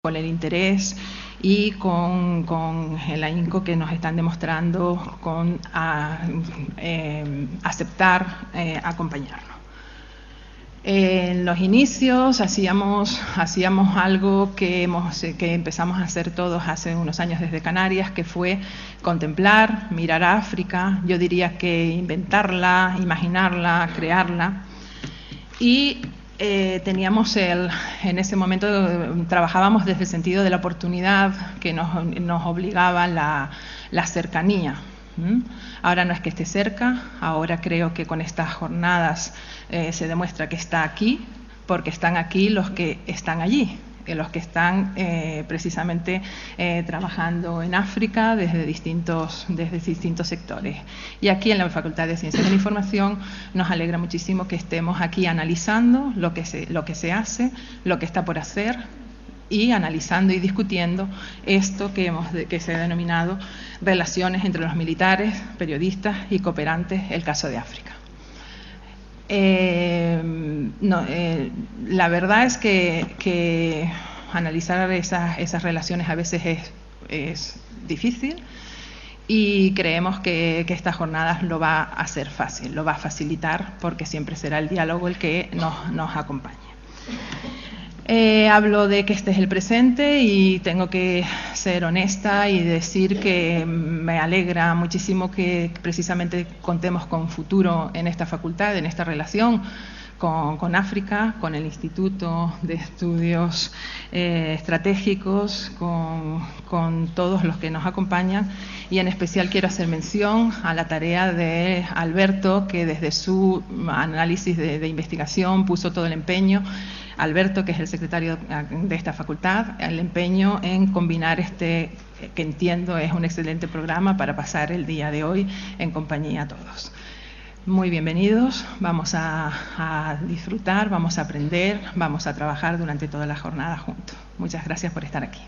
con el interés y con el ahínco que nos están demostrando con aceptar acompañarnos. En los inicios hacíamos algo que empezamos a hacer todos hace unos años desde Canarias, que fue contemplar, mirar a África, yo diría que inventarla, imaginarla, crearla. Y teníamos en ese momento trabajábamos desde el sentido de la oportunidad que nos obligaba la cercanía. Ahora no es que esté cerca, ahora creo que con estas jornadas se demuestra que está aquí, porque están aquí los que están allí, los que están precisamente trabajando en África desde distintos sectores. Y aquí en la Facultad de Ciencias de la Información nos alegra muchísimo que estemos aquí analizando lo que se hace, lo que está por hacer, y analizando y discutiendo esto que se ha denominado relaciones entre los militares, periodistas y cooperantes, el caso de África. La verdad es que analizar esas relaciones a veces es difícil, y creemos que estas jornadas lo va a hacer fácil, lo va a facilitar, porque siempre será el diálogo el que nos acompañe. Hablo de que este es el presente y tengo que ser honesta y decir que me alegra muchísimo que precisamente contemos con futuro en esta facultad, en esta relación con África, con el Instituto de Estudios Estratégicos, con todos los que nos acompañan, y en especial quiero hacer mención a la tarea de Alberto, que desde su análisis de investigación puso todo el empeño. Alberto, que es el secretario de esta facultad, el empeño en combinar que entiendo es un excelente programa para pasar el día de hoy en compañía a todos. Muy bienvenidos, vamos a disfrutar, vamos a aprender, vamos a trabajar durante toda la jornada juntos. Muchas gracias por estar aquí.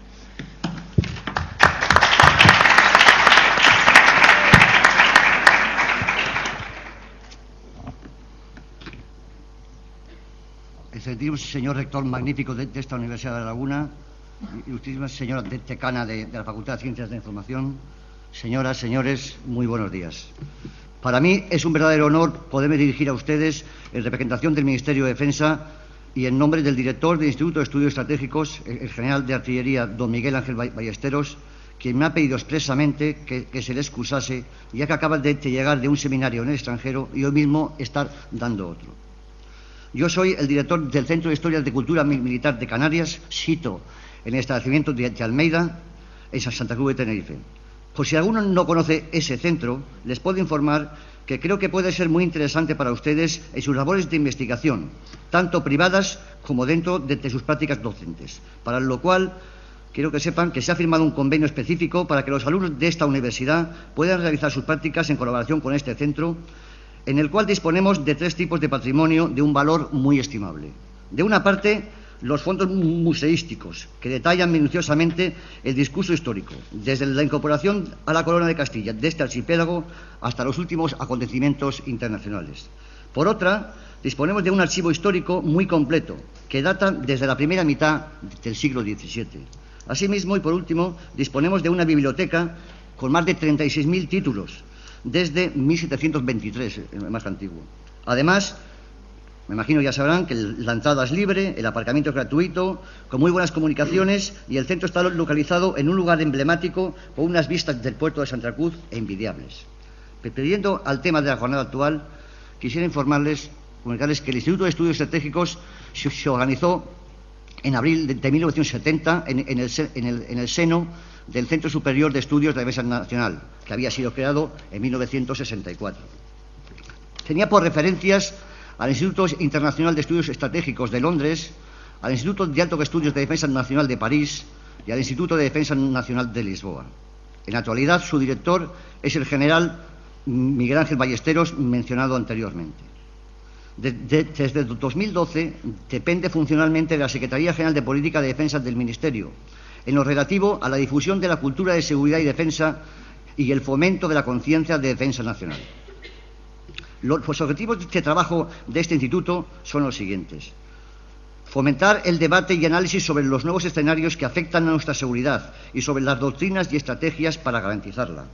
Excelentísimo señor rector magnífico de esta Universidad de La Laguna, ilustrísima señora decana de la Facultad de Ciencias de la Información, señoras, señores, muy buenos días. Para mí es un verdadero honor poderme dirigir a ustedes en representación del Ministerio de Defensa y en nombre del director del Instituto de Estudios Estratégicos, el general de Artillería, don Miguel Ángel Ballesteros, quien me ha pedido expresamente que se le excusase, ya que acaba de llegar de un seminario en el extranjero y hoy mismo estar dando otro. Yo soy el director del Centro de Historias de Cultura Militar de Canarias, sito en el establecimiento de Almeida, en Santa Cruz de Tenerife. Por si alguno no conoce ese centro, les puedo informar que creo que puede ser muy interesante para ustedes en sus labores de investigación, tanto privadas como dentro de sus prácticas docentes, para lo cual quiero que sepan que se ha firmado un convenio específico para que los alumnos de esta universidad puedan realizar sus prácticas en colaboración con este centro, en el cual disponemos de 3 tipos de patrimonio de un valor muy estimable. De una parte, los fondos museísticos, que detallan minuciosamente el discurso histórico, desde la incorporación a la Corona de Castilla de este archipiélago hasta los últimos acontecimientos internacionales. Por otra, disponemos de un archivo histórico muy completo, que data desde la primera mitad del siglo XVII. Asimismo, y por último, disponemos de una biblioteca con más de 36.000 títulos, desde 1723, el más antiguo. Además, me imagino ya sabrán que la entrada es libre, el aparcamiento es gratuito, con muy buenas comunicaciones, y el centro está localizado en un lugar emblemático con unas vistas del puerto de Santa Cruz envidiables. Perdiendo al tema de la jornada actual, quisiera comunicarles que el Instituto de Estudios Estratégicos se organizó en abril de 1970 en el seno del Centro Superior de Estudios de Defensa Nacional, que había sido creado en 1964. Tenía por referencias al Instituto Internacional de Estudios Estratégicos de Londres, al Instituto de Altos Estudios de Defensa Nacional de París y al Instituto de Defensa Nacional de Lisboa. En la actualidad, su director es el general Miguel Ángel Ballesteros, mencionado anteriormente. Desde 2012 depende funcionalmente de la Secretaría General de Política de Defensa del Ministerio, en lo relativo a la difusión de la cultura de seguridad y defensa y el fomento de la conciencia de defensa nacional. Los objetivos de trabajo de este instituto son los siguientes: Fomentar el debate y análisis sobre los nuevos escenarios que afectan a nuestra seguridad y sobre las doctrinas y estrategias para garantizarla.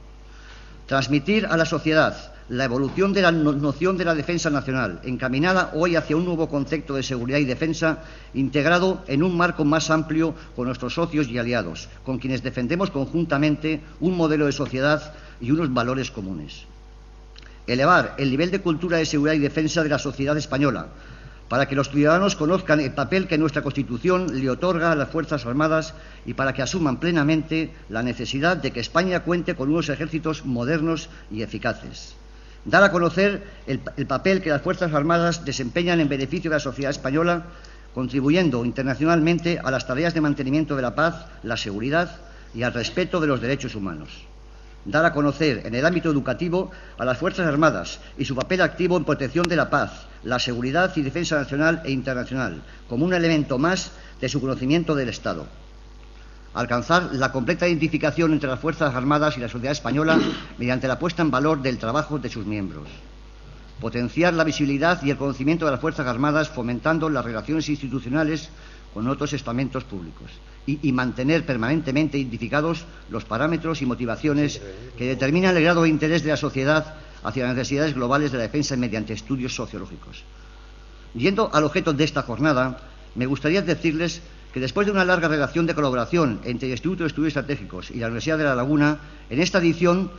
Transmitir a la sociedad la evolución de la noción de la defensa nacional, encaminada hoy hacia un nuevo concepto de seguridad y defensa integrado en un marco más amplio con nuestros socios y aliados, con quienes defendemos conjuntamente un modelo de sociedad y unos valores comunes. Elevar el nivel de cultura de seguridad y defensa de la sociedad española, para que los ciudadanos conozcan el papel que nuestra Constitución le otorga a las Fuerzas Armadas y para que asuman plenamente la necesidad de que España cuente con unos ejércitos modernos y eficaces. Dar a conocer el papel que las Fuerzas Armadas desempeñan en beneficio de la sociedad española, contribuyendo internacionalmente a las tareas de mantenimiento de la paz, la seguridad y al respeto de los derechos humanos. Dar a conocer en el ámbito educativo a las Fuerzas Armadas y su papel activo en protección de la paz, la seguridad y defensa nacional e internacional, como un elemento más de su conocimiento del Estado. Alcanzar la completa identificación entre las Fuerzas Armadas y la sociedad española mediante la puesta en valor del trabajo de sus miembros. Potenciar la visibilidad y el conocimiento de las Fuerzas Armadas fomentando las relaciones institucionales con otros estamentos públicos y mantener permanentemente identificados los parámetros y motivaciones que determinan el grado de interés de la sociedad hacia las necesidades globales de la defensa mediante estudios sociológicos. Yendo al objeto de esta jornada, me gustaría decirles que después de una larga relación de colaboración entre el Instituto de Estudios Estratégicos y la Universidad de La Laguna, en esta edición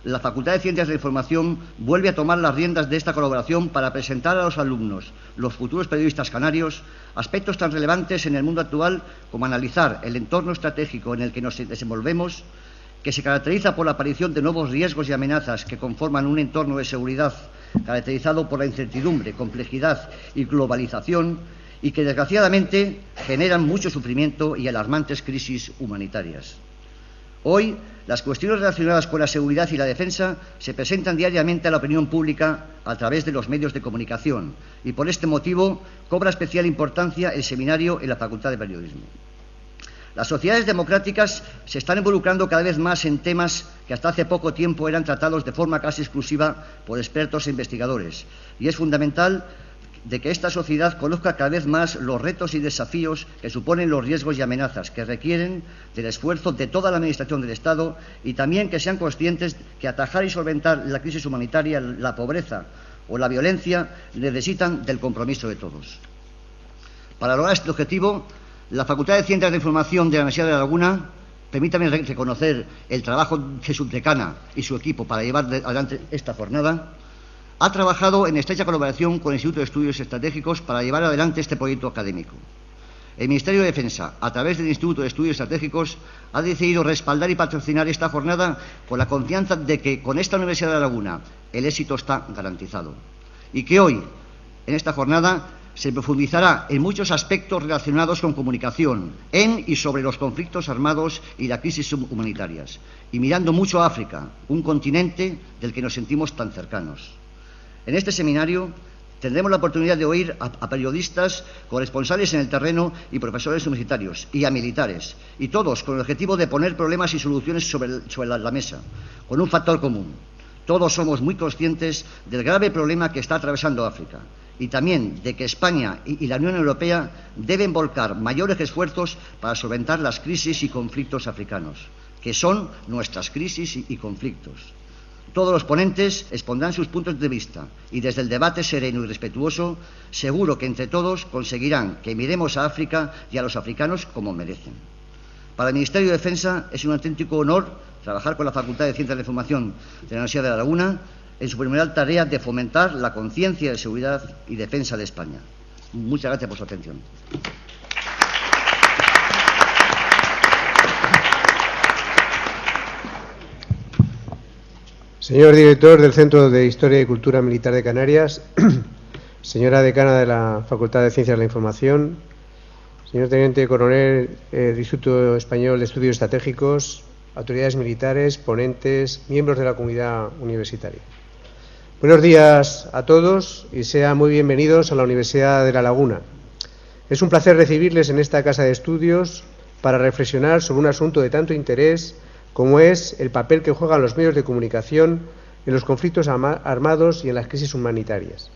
la Facultad de Ciencias de la Información vuelve a tomar las riendas de esta colaboración para presentar a los alumnos, los futuros periodistas canarios, aspectos tan relevantes en el mundo actual como analizar el entorno estratégico en el que nos desenvolvemos, que se caracteriza por la aparición de nuevos riesgos y amenazas que conforman un entorno de seguridad caracterizado por la incertidumbre, complejidad y globalización, y que desgraciadamente generan mucho sufrimiento y alarmantes crisis humanitarias. Hoy, las cuestiones relacionadas con la seguridad y la defensa se presentan diariamente a la opinión pública a través de los medios de comunicación y por este motivo cobra especial importancia el seminario en la Facultad de Periodismo. Las sociedades democráticas se están involucrando cada vez más en temas que hasta hace poco tiempo eran tratados de forma casi exclusiva por expertos e investigadores, y es fundamental de que esta sociedad conozca cada vez más los retos y desafíos que suponen los riesgos y amenazas que requieren del esfuerzo de toda la Administración del Estado y también que sean conscientes que atajar y solventar la crisis humanitaria, la pobreza o la violencia necesitan del compromiso de todos. Para lograr este objetivo, la Facultad de Ciencias de la Información de la Universidad de La Laguna, permítame reconocer el trabajo de su decana y su equipo para llevar adelante esta jornada, ha trabajado en estrecha colaboración con el Instituto de Estudios Estratégicos para llevar adelante este proyecto académico. El Ministerio de Defensa, a través del Instituto de Estudios Estratégicos, ha decidido respaldar y patrocinar esta jornada con la confianza de que con esta Universidad de La Laguna el éxito está garantizado y que hoy, en esta jornada, se profundizará en muchos aspectos relacionados con comunicación en y sobre los conflictos armados y las crisis humanitarias, y mirando mucho a África, un continente del que nos sentimos tan cercanos. En este seminario tendremos la oportunidad de oír a periodistas, corresponsales en el terreno y profesores universitarios y a militares, y todos con el objetivo de poner problemas y soluciones sobre la mesa, con un factor común. Todos somos muy conscientes del grave problema que está atravesando África y también de que España y la Unión Europea deben volcar mayores esfuerzos para solventar las crisis y conflictos africanos, que son nuestras crisis y conflictos. Todos los ponentes expondrán sus puntos de vista y desde el debate sereno y respetuoso, seguro que entre todos conseguirán que miremos a África y a los africanos como merecen. Para el Ministerio de Defensa es un auténtico honor trabajar con la Facultad de Ciencias de la Información de la Universidad de La Laguna en su primera tarea de fomentar la conciencia de seguridad y defensa de España. Muchas gracias por su atención. Señor director del Centro de Historia y Cultura Militar de Canarias, señora decana de la Facultad de Ciencias de la Información, señor teniente coronel del Instituto Español de Estudios Estratégicos, autoridades militares, ponentes, miembros de la comunidad universitaria. Buenos días a todos y sean muy bienvenidos a la Universidad de La Laguna. Es un placer recibirles en esta casa de estudios para reflexionar sobre un asunto de tanto interés como es el papel que juegan los medios de comunicación en los conflictos armados y en las crisis humanitarias.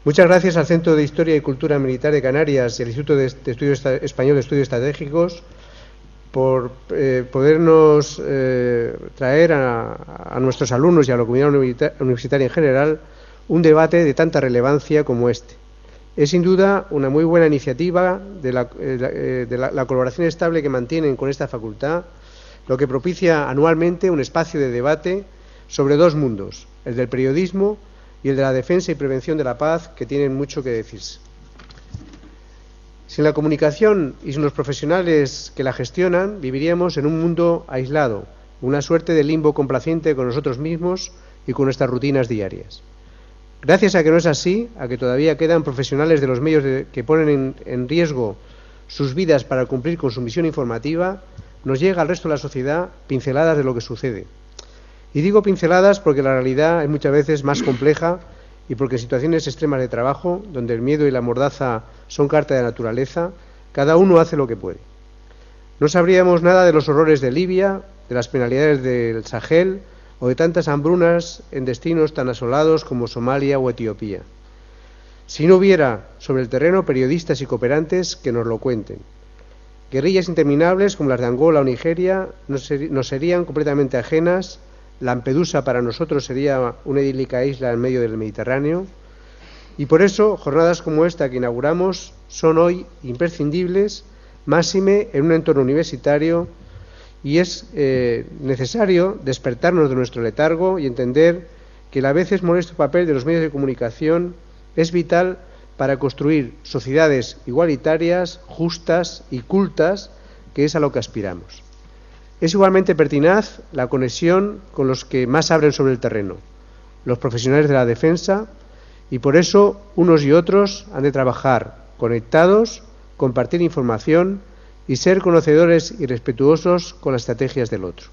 Muchas gracias al Centro de Historia y Cultura Militar de Canarias y al Instituto de Estudios Español de Estudios Estratégicos por podernos traer a nuestros alumnos y a la comunidad universitaria en general un debate de tanta relevancia como este. Es sin duda una muy buena iniciativa de la colaboración estable que mantienen con esta facultad, lo que propicia anualmente un espacio de debate sobre dos mundos, el del periodismo y el de la defensa y prevención de la paz, que tienen mucho que decirse. Sin la comunicación y sin los profesionales que la gestionan, viviríamos en un mundo aislado, una suerte de limbo complaciente con nosotros mismos y con nuestras rutinas diarias. Gracias a que no es así, a que todavía quedan profesionales de los medios que ponen en riesgo sus vidas para cumplir con su misión informativa, nos llega al resto de la sociedad pinceladas de lo que sucede. Y digo pinceladas porque la realidad es muchas veces más compleja y porque en situaciones extremas de trabajo, donde el miedo y la mordaza son carta de naturaleza, cada uno hace lo que puede. No sabríamos nada de los horrores de Libia, de las penalidades del Sahel o de tantas hambrunas en destinos tan asolados como Somalia o Etiopía, si no hubiera sobre el terreno periodistas y cooperantes que nos lo cuenten. Guerrillas interminables como las de Angola o Nigeria nos serían completamente ajenas. Lampedusa para nosotros sería una idílica isla en medio del Mediterráneo, y por eso jornadas como esta que inauguramos son hoy imprescindibles, máxime en un entorno universitario, y es necesario despertarnos de nuestro letargo y entender que el a veces molesto papel de los medios de comunicación es vital para construir sociedades igualitarias, justas y cultas, que es a lo que aspiramos. Es igualmente pertinaz la conexión con los que más abren sobre el terreno, los profesionales de la defensa, y por eso unos y otros han de trabajar conectados, compartir información y ser conocedores y respetuosos con las estrategias del otro.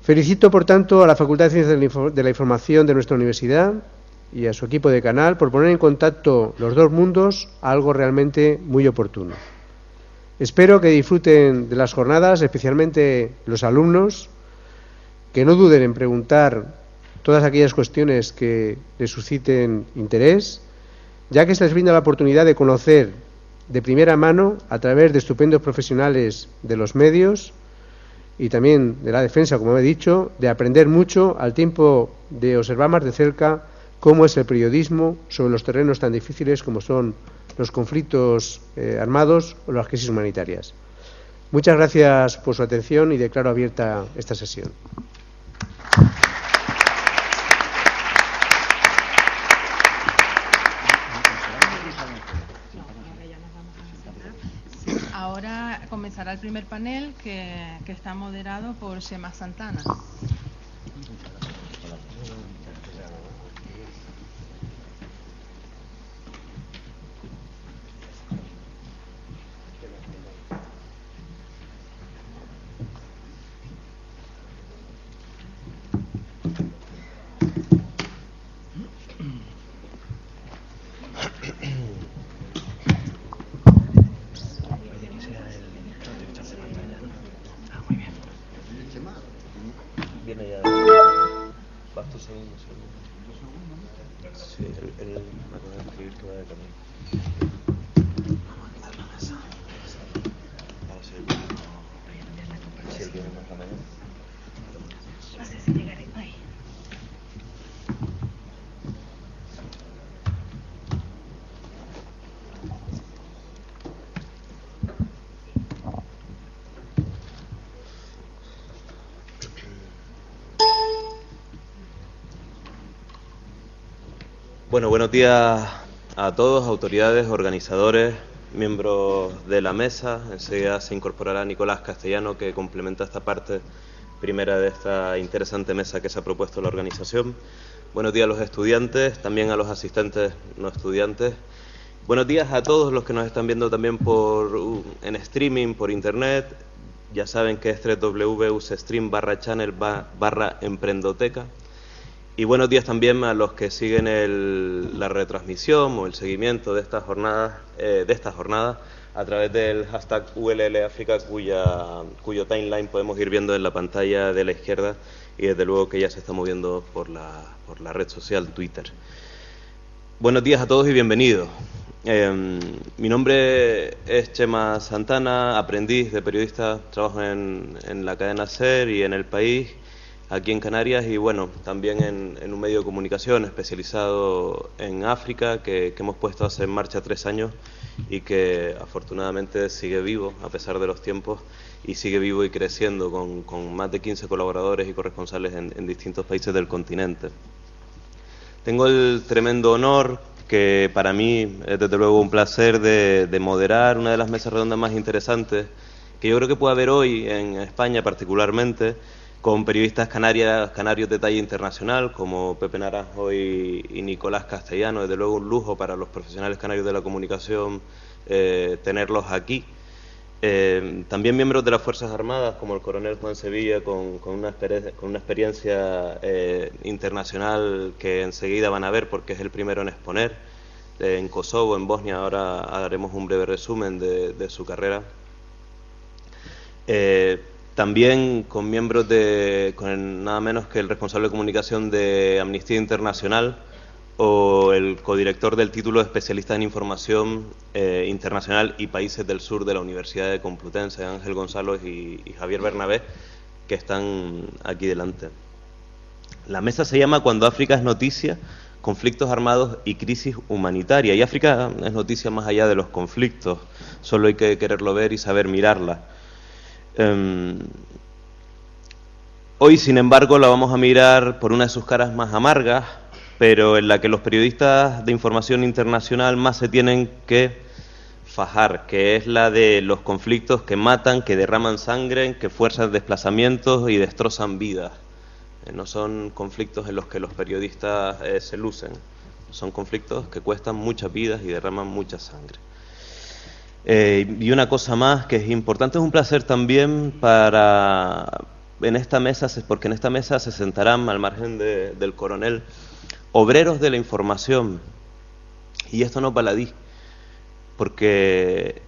Felicito, por tanto, a la Facultad de Ciencias de la Información de nuestra universidad y a su equipo de canal por poner en contacto los dos mundos, algo realmente muy oportuno. Espero que disfruten de las jornadas, especialmente los alumnos, que no duden en preguntar todas aquellas cuestiones que les susciten interés, ya que se les brinda la oportunidad de conocer de primera mano, a través de estupendos profesionales de los medios y también de la defensa, como he dicho, de aprender mucho al tiempo de observar más de cerca cómo es el periodismo sobre los terrenos tan difíciles como son los conflictos armados o las crisis humanitarias. Muchas gracias por su atención y declaro abierta esta sesión. Ahora comenzará el primer panel que está moderado por Xema Santana. Sí, él me acaba de escribir que va de camino. Si él viene más la mañana. No sé si llegaré ahí. Bueno, buenos días a todos, autoridades, organizadores, miembros de la mesa. Enseguida se incorporará Nicolás Castellano, que complementa esta parte primera de esta interesante mesa que se ha propuesto la organización. Buenos días a los estudiantes, también a los asistentes no estudiantes. Buenos días a todos los que nos están viendo también en streaming, por internet. Ya saben que es www.ustream/channel/emprendoteca. Y buenos días también a los que siguen la retransmisión o el seguimiento de estas jornadas, a través del hashtag ULLAfrica, cuyo timeline podemos ir viendo en la pantalla de la izquierda, y desde luego que ya se está moviendo por la red social Twitter. Buenos días a todos y bienvenidos. Mi nombre es Chema Santana, aprendiz de periodista, trabajo en la cadena SER y en El País, aquí en Canarias, y bueno, también en un medio de comunicación especializado en África que hemos puesto hace en marcha 3 años y que afortunadamente sigue vivo a pesar de los tiempos y sigue vivo y creciendo con más de 15 colaboradores y corresponsales en distintos países del continente. Tengo el tremendo honor, que para mí es desde luego un placer, de moderar una de las mesas redondas más interesantes que yo creo que puede haber hoy en España particularmente, con periodistas canarios de talla internacional como Pepe Naranjo y Nicolás Castellano. Desde luego un lujo para los profesionales canarios de la comunicación tenerlos aquí. También miembros de las Fuerzas Armadas como el coronel Juan Sevilla con una experiencia internacional que enseguida van a ver porque es el primero en exponer, en Kosovo, en Bosnia. Ahora haremos un breve resumen de su carrera. También con miembros con nada menos que el responsable de comunicación de Amnistía Internacional o el codirector del título de especialista en información internacional y países del sur de la Universidad de Complutense, Ángel Gonzalo y Javier Bernabé, que están aquí delante. La mesa se llama Cuando África es noticia, conflictos armados y crisis humanitaria. Y África es noticia más allá de los conflictos, solo hay que quererlo ver y saber mirarla. Hoy, sin embargo, la vamos a mirar por una de sus caras más amargas, pero en la que los periodistas de información internacional más se tienen que fajar, que es la de los conflictos que matan, que derraman sangre, que fuerzan desplazamientos y destrozan vidas. No son conflictos en los que los periodistas se lucen, son conflictos que cuestan muchas vidas y derraman mucha sangre. Y una cosa más que es importante, es un placer también en esta mesa, porque en esta mesa se sentarán, al margen del coronel, obreros de la información. Y esto no es baladí, porque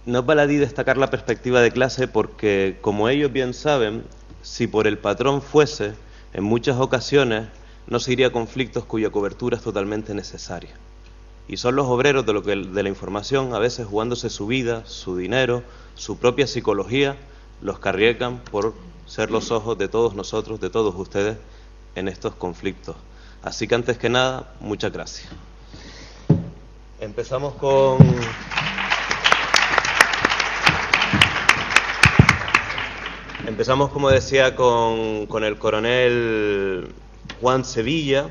no es baladí destacar la perspectiva de clase, porque como ellos bien saben, si por el patrón fuese, en muchas ocasiones no se iría a conflictos cuya cobertura es totalmente necesaria. Y son los obreros de la información, a veces jugándose su vida, su dinero, su propia psicología, los que arriesgan por ser los ojos de todos nosotros, de todos ustedes, en estos conflictos. Así que antes que nada, muchas gracias. Empezamos como decía, con el coronel Juan Sevilla.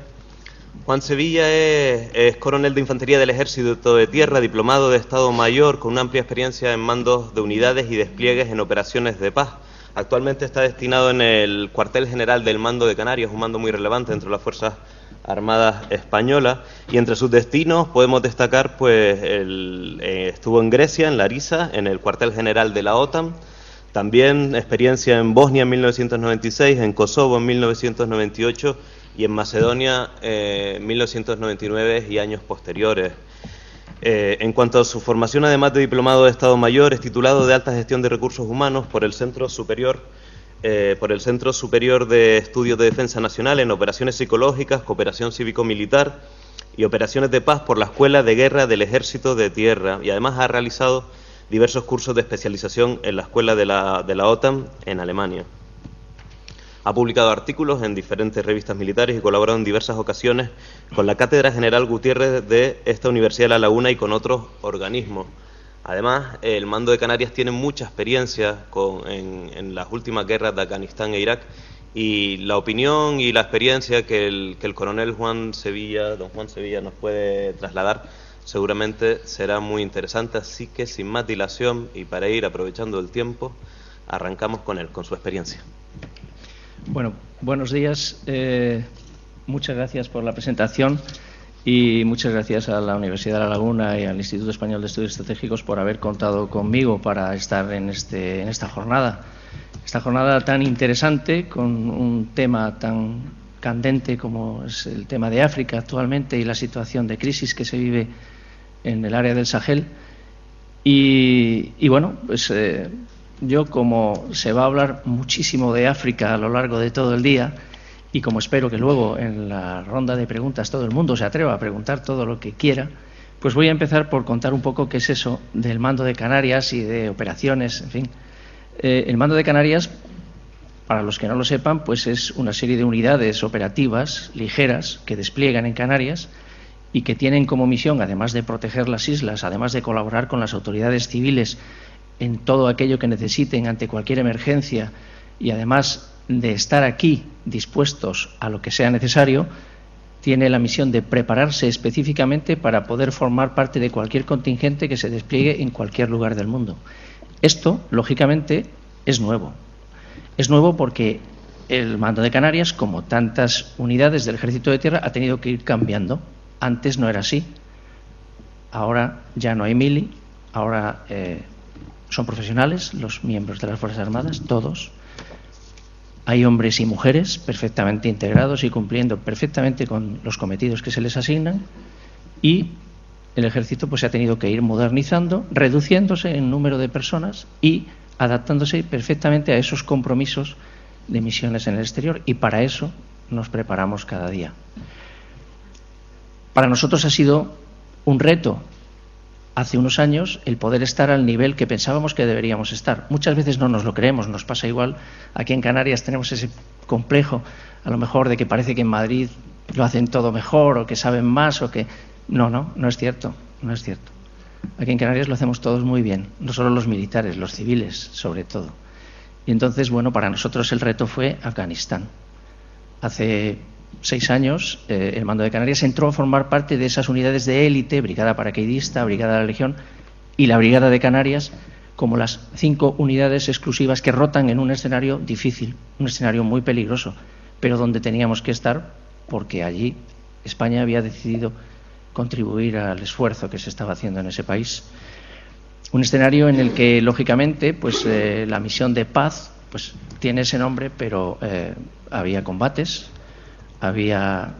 Juan Sevilla es coronel de Infantería del Ejército de Tierra, diplomado de Estado Mayor, con una amplia experiencia en mandos de unidades y despliegues en operaciones de paz. Actualmente está destinado en el cuartel general del Mando de Canarias, un mando muy relevante dentro de las Fuerzas Armadas Españolas, y entre sus destinos podemos destacar pues estuvo en Grecia, en Larisa, en el cuartel general de la OTAN, también experiencia en Bosnia en 1996, en Kosovo en 1998 y en Macedonia en 1999 y años posteriores. En cuanto a su formación, además de diplomado de Estado Mayor, es titulado de Alta Gestión de Recursos Humanos por el Centro Superior de Estudios de Defensa Nacional en Operaciones Psicológicas, Cooperación Cívico-Militar y Operaciones de Paz por la Escuela de Guerra del Ejército de Tierra, y además ha realizado diversos cursos de especialización en la Escuela de la OTAN en Alemania. Ha publicado artículos en diferentes revistas militares y colaborado en diversas ocasiones con la Cátedra General Gutiérrez de esta Universidad de La Laguna y con otros organismos. Además, el Mando de Canarias tiene mucha experiencia en las últimas guerras de Afganistán e Irak, y la opinión y la experiencia que el coronel don Juan Sevilla nos puede trasladar seguramente será muy interesante. Así que sin más dilación y para ir aprovechando el tiempo, arrancamos con él, con su experiencia. Bueno, buenos días. Muchas gracias por la presentación y muchas gracias a la Universidad de La Laguna y al Instituto Español de Estudios Estratégicos por haber contado conmigo para estar en esta jornada. Esta jornada tan interesante, con un tema tan candente como es el tema de África actualmente y la situación de crisis que se vive en el área del Sahel. Y bueno, pues yo, como se va a hablar muchísimo de África a lo largo de todo el día, y como espero que luego en la ronda de preguntas todo el mundo se atreva a preguntar todo lo que quiera, pues voy a empezar por contar un poco qué es eso del Mando de Canarias y de operaciones, en fin. El Mando de Canarias, para los que no lo sepan, pues es una serie de unidades operativas ligeras que despliegan en Canarias y que tienen como misión, además de proteger las islas, además de colaborar con las autoridades civiles en todo aquello que necesiten ante cualquier emergencia y además de estar aquí dispuestos a lo que sea necesario, tiene la misión de prepararse específicamente para poder formar parte de cualquier contingente que se despliegue en cualquier lugar del mundo. Esto, lógicamente, es nuevo. Es nuevo porque el Mando de Canarias, como tantas unidades del Ejército de Tierra, ha tenido que ir cambiando. Antes no era así. Ahora ya no hay mili, ahora son profesionales los miembros de las Fuerzas Armadas, todos. Hay hombres y mujeres perfectamente integrados y cumpliendo perfectamente con los cometidos que se les asignan, y el Ejército pues se ha tenido que ir modernizando, reduciéndose en número de personas y adaptándose perfectamente a esos compromisos de misiones en el exterior, y para eso nos preparamos cada día. Para nosotros ha sido un reto hace unos años el poder estar al nivel que pensábamos que deberíamos estar. Muchas veces no nos lo creemos, nos pasa igual. Aquí en Canarias tenemos ese complejo, a lo mejor, de que parece que en Madrid lo hacen todo mejor o que saben más o que... No es cierto, no es cierto. Aquí en Canarias lo hacemos todos muy bien, no solo los militares, los civiles sobre todo. Y entonces, bueno, para nosotros el reto fue Afganistán. Hace 6 años el Mando de Canarias entró a formar parte de esas unidades de élite, Brigada Paracaidista, Brigada de la Legión y la Brigada de Canarias, como las 5 unidades exclusivas que rotan en un escenario difícil, un escenario muy peligroso, pero donde teníamos que estar porque allí España había decidido contribuir al esfuerzo que se estaba haciendo en ese país. Un escenario en el que, lógicamente, pues la misión de paz pues tiene ese nombre, pero había combates, había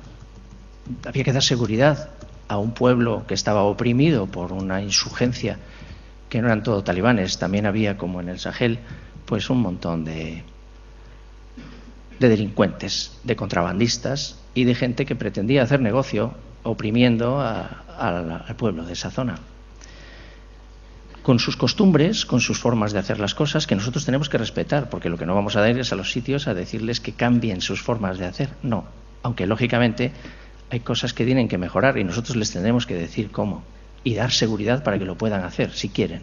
que dar seguridad a un pueblo que estaba oprimido por una insurgencia, que no eran todo talibanes, también había, como en el Sahel, pues un montón de delincuentes, de contrabandistas y de gente que pretendía hacer negocio oprimiendo al pueblo de esa zona, con sus costumbres, con sus formas de hacer las cosas, que nosotros tenemos que respetar, porque lo que no vamos a ir es a los sitios a decirles que cambien sus formas de hacer, no, aunque lógicamente hay cosas que tienen que mejorar y nosotros les tendremos que decir cómo y dar seguridad para que lo puedan hacer, si quieren.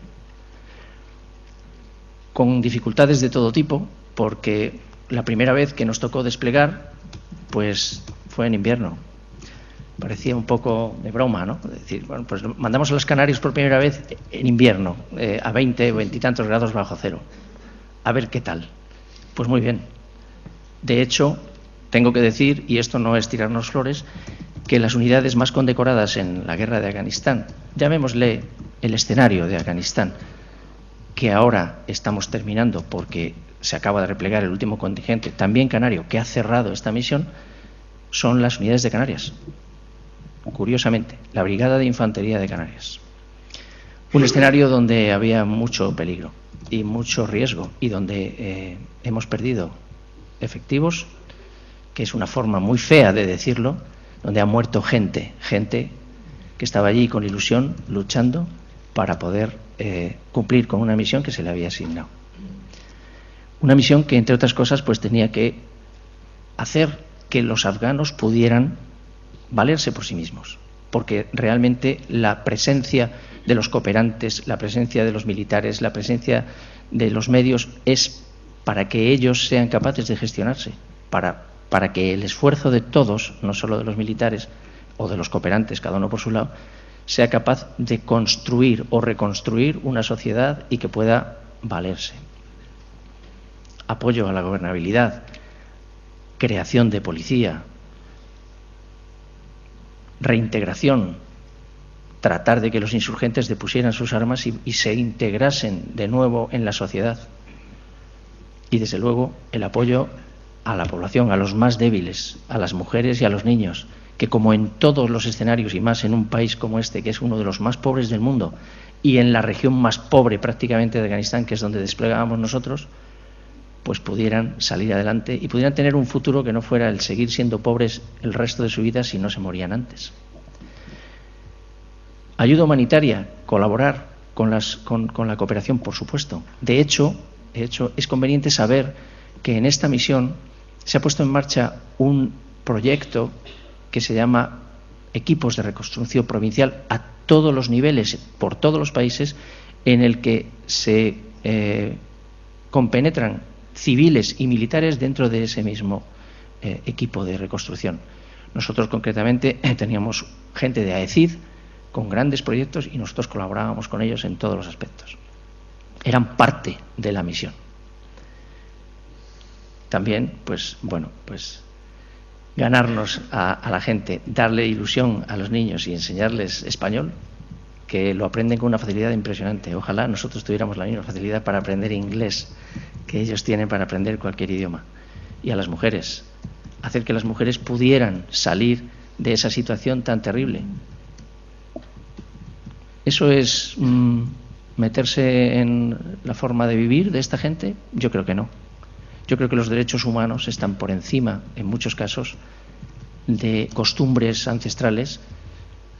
Con dificultades de todo tipo, porque la primera vez que nos tocó desplegar, pues fue en invierno. Parecía un poco de broma, ¿no? Es decir, bueno, pues mandamos a los Canarios por primera vez en invierno, a 20 o 20 y tantos grados bajo cero. A ver qué tal. Pues muy bien. De hecho, tengo que decir, y esto no es tirarnos flores, que las unidades más condecoradas en la guerra de Afganistán, llamémosle el escenario de Afganistán, que ahora estamos terminando porque se acaba de replegar el último contingente, también canario, que ha cerrado esta misión, son las unidades de Canarias. Curiosamente, la Brigada de Infantería de Canarias. Un escenario donde había mucho peligro y mucho riesgo y donde hemos perdido efectivos, que es una forma muy fea de decirlo, donde ha muerto gente que estaba allí con ilusión, luchando para poder cumplir con una misión que se le había asignado. Una misión que, entre otras cosas, pues tenía que hacer que los afganos pudieran valerse por sí mismos, porque realmente la presencia de los cooperantes, la presencia de los militares, la presencia de los medios es para que ellos sean capaces de gestionarse, para que el esfuerzo de todos, no solo de los militares o de los cooperantes, cada uno por su lado, sea capaz de construir o reconstruir una sociedad y que pueda valerse. Apoyo a la gobernabilidad, creación de policía, reintegración, tratar de que los insurgentes depusieran sus armas y se integrasen de nuevo en la sociedad. Y desde luego el apoyo a la población, a los más débiles, a las mujeres y a los niños, que como en todos los escenarios y más en un país como este, que es uno de los más pobres del mundo, y en la región más pobre prácticamente de Afganistán, que es donde desplegábamos nosotros, pues pudieran salir adelante y pudieran tener un futuro que no fuera el seguir siendo pobres el resto de su vida si no se morían antes. Ayuda humanitaria, colaborar con la cooperación, por supuesto. De hecho, es conveniente saber que en esta misión se ha puesto en marcha un proyecto que se llama Equipos de Reconstrucción Provincial a todos los niveles, por todos los países, en el que se compenetran civiles y militares dentro de ese mismo equipo de reconstrucción. Nosotros concretamente teníamos gente de AECID con grandes proyectos y nosotros colaborábamos con ellos en todos los aspectos. Eran parte de la misión. También, pues ganarnos a la gente, darle ilusión a los niños y enseñarles español, que lo aprenden con una facilidad impresionante. Ojalá nosotros tuviéramos la misma facilidad para aprender inglés que ellos tienen para aprender cualquier idioma. Y a las mujeres, hacer que las mujeres pudieran salir de esa situación tan terrible. ¿Eso es meterse en la forma de vivir de esta gente? Yo creo que no. Yo creo que los derechos humanos están por encima, en muchos casos, de costumbres ancestrales.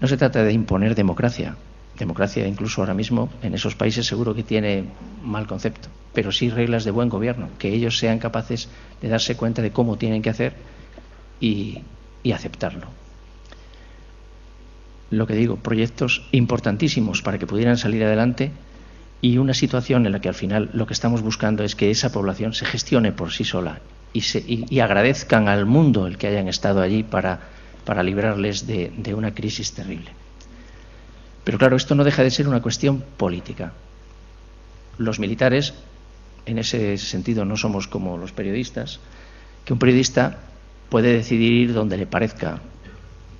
No se trata de imponer democracia. Democracia, incluso ahora mismo, en esos países seguro que tiene mal concepto, pero sí reglas de buen gobierno, que ellos sean capaces de darse cuenta de cómo tienen que hacer y aceptarlo. Lo que digo, proyectos importantísimos para que pudieran salir adelante y una situación en la que al final lo que estamos buscando es que esa población se gestione por sí sola y agradezcan al mundo el que hayan estado allí para librarles de una crisis terrible. Pero claro, esto no deja de ser una cuestión política. Los militares, en ese sentido, no somos como los periodistas, que un periodista puede decidir ir donde le parezca.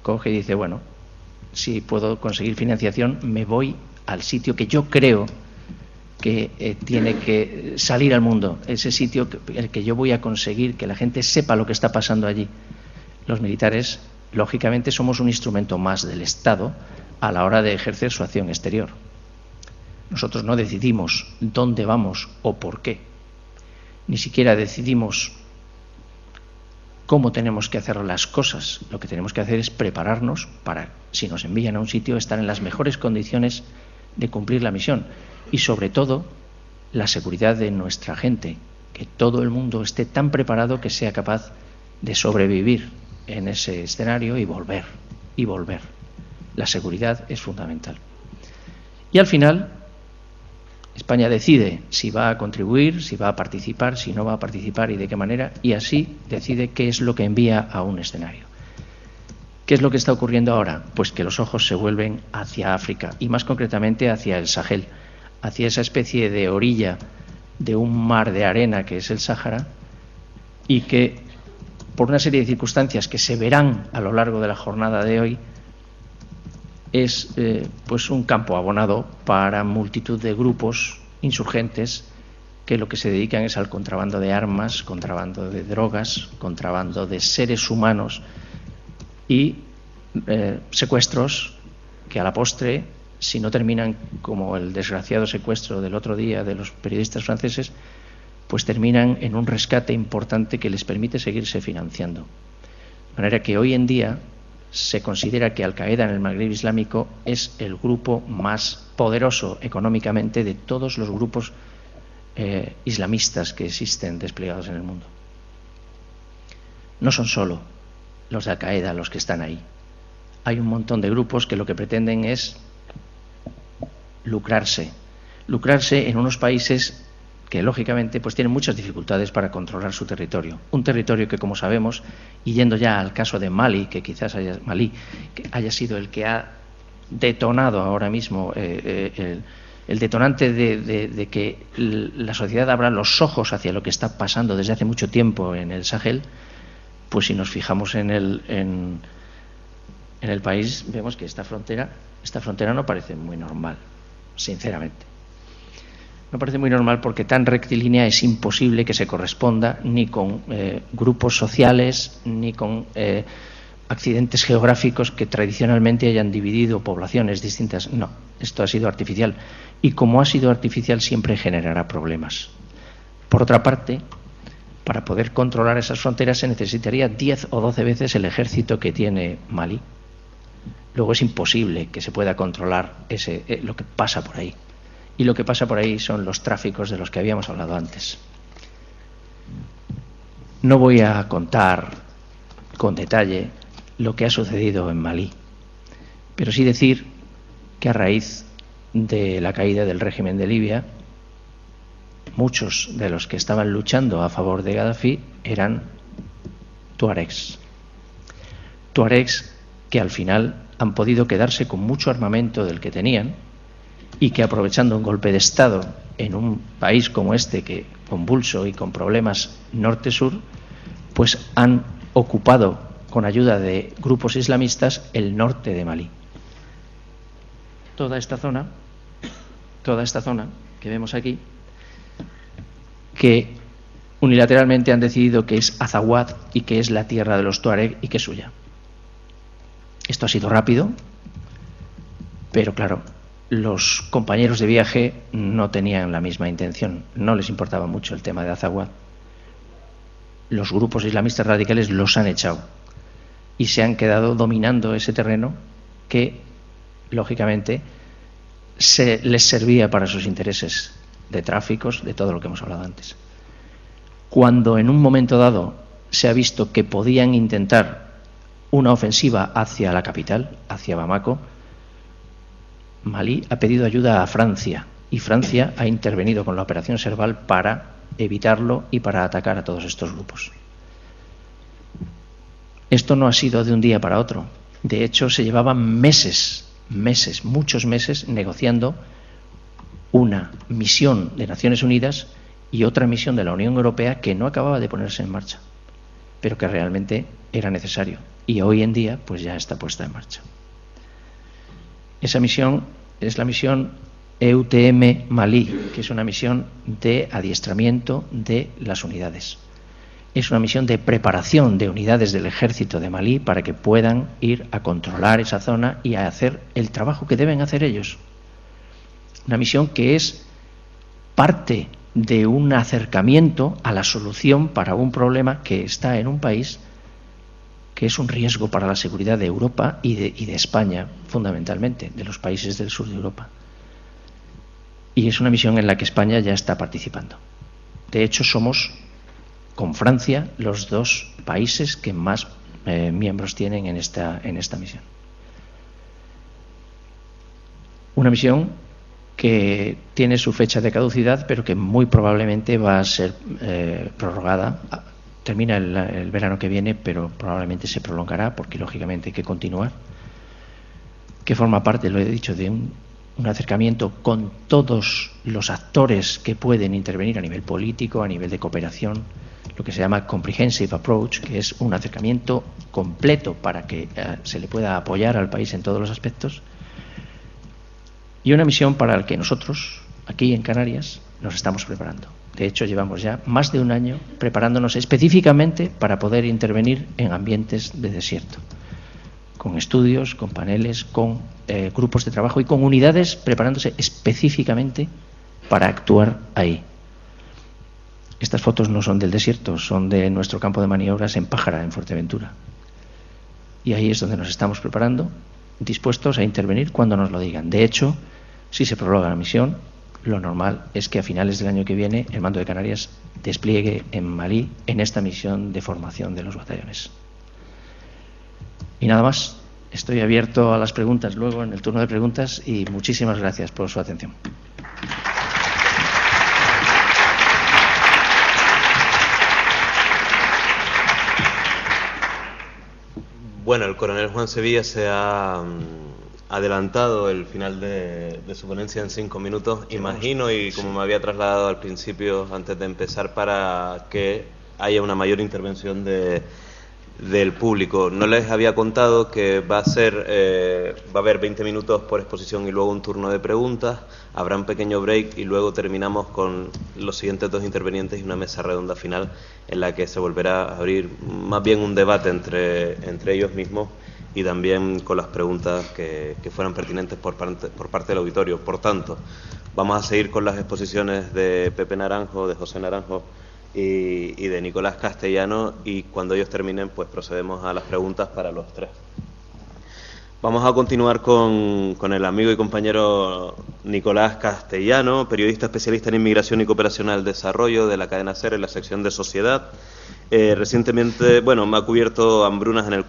Coge y dice, bueno, si puedo conseguir financiación, me voy al sitio que yo creo que tiene que salir al mundo, ese sitio el que yo voy a conseguir que la gente sepa lo que está pasando allí. Los militares, lógicamente, somos un instrumento más del Estado a la hora de ejercer su acción exterior. Nosotros no decidimos dónde vamos o por qué. Ni siquiera decidimos cómo tenemos que hacer las cosas. Lo que tenemos que hacer es prepararnos para, si nos envían a un sitio, estar en las mejores condiciones de cumplir la misión. Y sobre todo, la seguridad de nuestra gente. Que todo el mundo esté tan preparado que sea capaz de sobrevivir en ese escenario y volver. La seguridad es fundamental. Y al final, España decide si va a contribuir, si va a participar, si no va a participar y de qué manera, y así decide qué es lo que envía a un escenario. ¿Qué es lo que está ocurriendo ahora? Pues que los ojos se vuelven hacia África y más concretamente hacia el Sahel, hacia esa especie de orilla de un mar de arena que es el Sáhara y que, por una serie de circunstancias que se verán a lo largo de la jornada de hoy, es pues un campo abonado para multitud de grupos insurgentes que lo que se dedican es al contrabando de armas, contrabando de drogas, contrabando de seres humanos y secuestros que a la postre, si no terminan como el desgraciado secuestro del otro día de los periodistas franceses, pues terminan en un rescate importante que les permite seguirse financiando. De manera que hoy en día se considera que Al-Qaeda en el Magreb Islámico es el grupo más poderoso económicamente de todos los grupos islamistas que existen desplegados en el mundo. No son solo los de Al-Qaeda los que están ahí. Hay un montón de grupos que lo que pretenden es lucrarse en unos países que lógicamente pues tienen muchas dificultades para controlar su territorio. Un territorio que, como sabemos, y yendo ya al caso de Mali, que quizás haya sido el que ha detonado ahora mismo el detonante de que la sociedad abra los ojos hacia lo que está pasando desde hace mucho tiempo en el Sahel, pues si nos fijamos en el país, vemos que esta frontera no parece muy normal, sinceramente. No parece muy normal porque tan rectilínea es imposible que se corresponda ni con grupos sociales ni con accidentes geográficos que tradicionalmente hayan dividido poblaciones distintas. No, esto ha sido artificial y como ha sido artificial siempre generará problemas. Por otra parte, para poder controlar esas fronteras se necesitaría 10 o 12 veces el ejército que tiene Malí. Luego es imposible que se pueda controlar lo que pasa por ahí. Y lo que pasa por ahí son los tráficos de los que habíamos hablado antes. No voy a contar con detalle lo que ha sucedido en Malí, pero sí decir que a raíz de la caída del régimen de Libia, muchos de los que estaban luchando a favor de Gaddafi eran tuaregs. Tuaregs que al final han podido quedarse con mucho armamento del que tenían y que, aprovechando un golpe de Estado en un país como este, que convulso y con problemas norte-sur, pues han ocupado, con ayuda de grupos islamistas, el norte de Malí. Toda esta zona que vemos aquí, que unilateralmente han decidido que es Azawad y que es la tierra de los Tuareg y que es suya. Esto ha sido rápido, pero claro, los compañeros de viaje no tenían la misma intención, no les importaba mucho el tema de Azawad. Los grupos islamistas radicales los han echado y se han quedado dominando ese terreno que, lógicamente, les servía para sus intereses de tráficos, de todo lo que hemos hablado antes. Cuando en un momento dado se ha visto que podían intentar una ofensiva hacia la capital, hacia Bamako, Malí ha pedido ayuda a Francia y Francia ha intervenido con la operación Serval para evitarlo y para atacar a todos estos grupos. Esto no ha sido de un día para otro. De hecho, se llevaban muchos meses negociando una misión de Naciones Unidas y otra misión de la Unión Europea que no acababa de ponerse en marcha, pero que realmente era necesario. Y hoy en día, pues ya está puesta en marcha. Esa misión es la misión EUTM Malí, que es una misión de adiestramiento de las unidades. Es una misión de preparación de unidades del ejército de Malí para que puedan ir a controlar esa zona y a hacer el trabajo que deben hacer ellos. Una misión que es parte de un acercamiento a la solución para un problema que está en un país que es un riesgo para la seguridad de Europa y de España, fundamentalmente, de los países del sur de Europa. Y es una misión en la que España ya está participando. De hecho, somos, con Francia, los dos países que más miembros tienen en esta misión. Una misión que tiene su fecha de caducidad, pero que muy probablemente va a ser prorrogada. Termina el verano que viene, pero probablemente se prolongará porque lógicamente hay que continuar. Que forma parte, lo he dicho, de un acercamiento con todos los actores que pueden intervenir a nivel político, a nivel de cooperación, lo que se llama Comprehensive Approach, que es un acercamiento completo para que se le pueda apoyar al país en todos los aspectos. Y una misión para la que nosotros, aquí en Canarias, nos estamos preparando. De hecho, llevamos ya más de un año preparándonos específicamente para poder intervenir en ambientes de desierto, con estudios, con paneles, con grupos de trabajo y con unidades preparándose específicamente para actuar ahí. Estas fotos no son del desierto, son de nuestro campo de maniobras en Pájara, en Fuerteventura. Y ahí es donde nos estamos preparando, dispuestos a intervenir cuando nos lo digan. De hecho, si se prorroga la misión, lo normal es que a finales del año que viene el Mando de Canarias despliegue en Malí en esta misión de formación de los batallones. Y nada más, estoy abierto a las preguntas luego en el turno de preguntas y muchísimas gracias por su atención. Bueno, el coronel Juan Sevilla se ha adelantado el final de su ponencia en 5 minutos, imagino, y como me había trasladado al principio, antes de empezar, para que haya una mayor intervención del público. No les había contado que va a haber 20 minutos por exposición y luego un turno de preguntas, habrá un pequeño break y luego terminamos con los siguientes 2 intervenientes y una mesa redonda final en la que se volverá a abrir más bien un debate entre ellos mismos y también con las preguntas que fueran pertinentes por parte del auditorio. Por tanto, vamos a seguir con las exposiciones de Pepe Naranjo, de José Naranjo y de Nicolás Castellano, y cuando ellos terminen pues procedemos a las preguntas para los tres. Vamos a continuar con el amigo y compañero Nicolás Castellano, periodista especialista en inmigración y cooperación al desarrollo de la cadena SER en la sección de sociedad. Recientemente, bueno, me ha cubierto hambrunas en el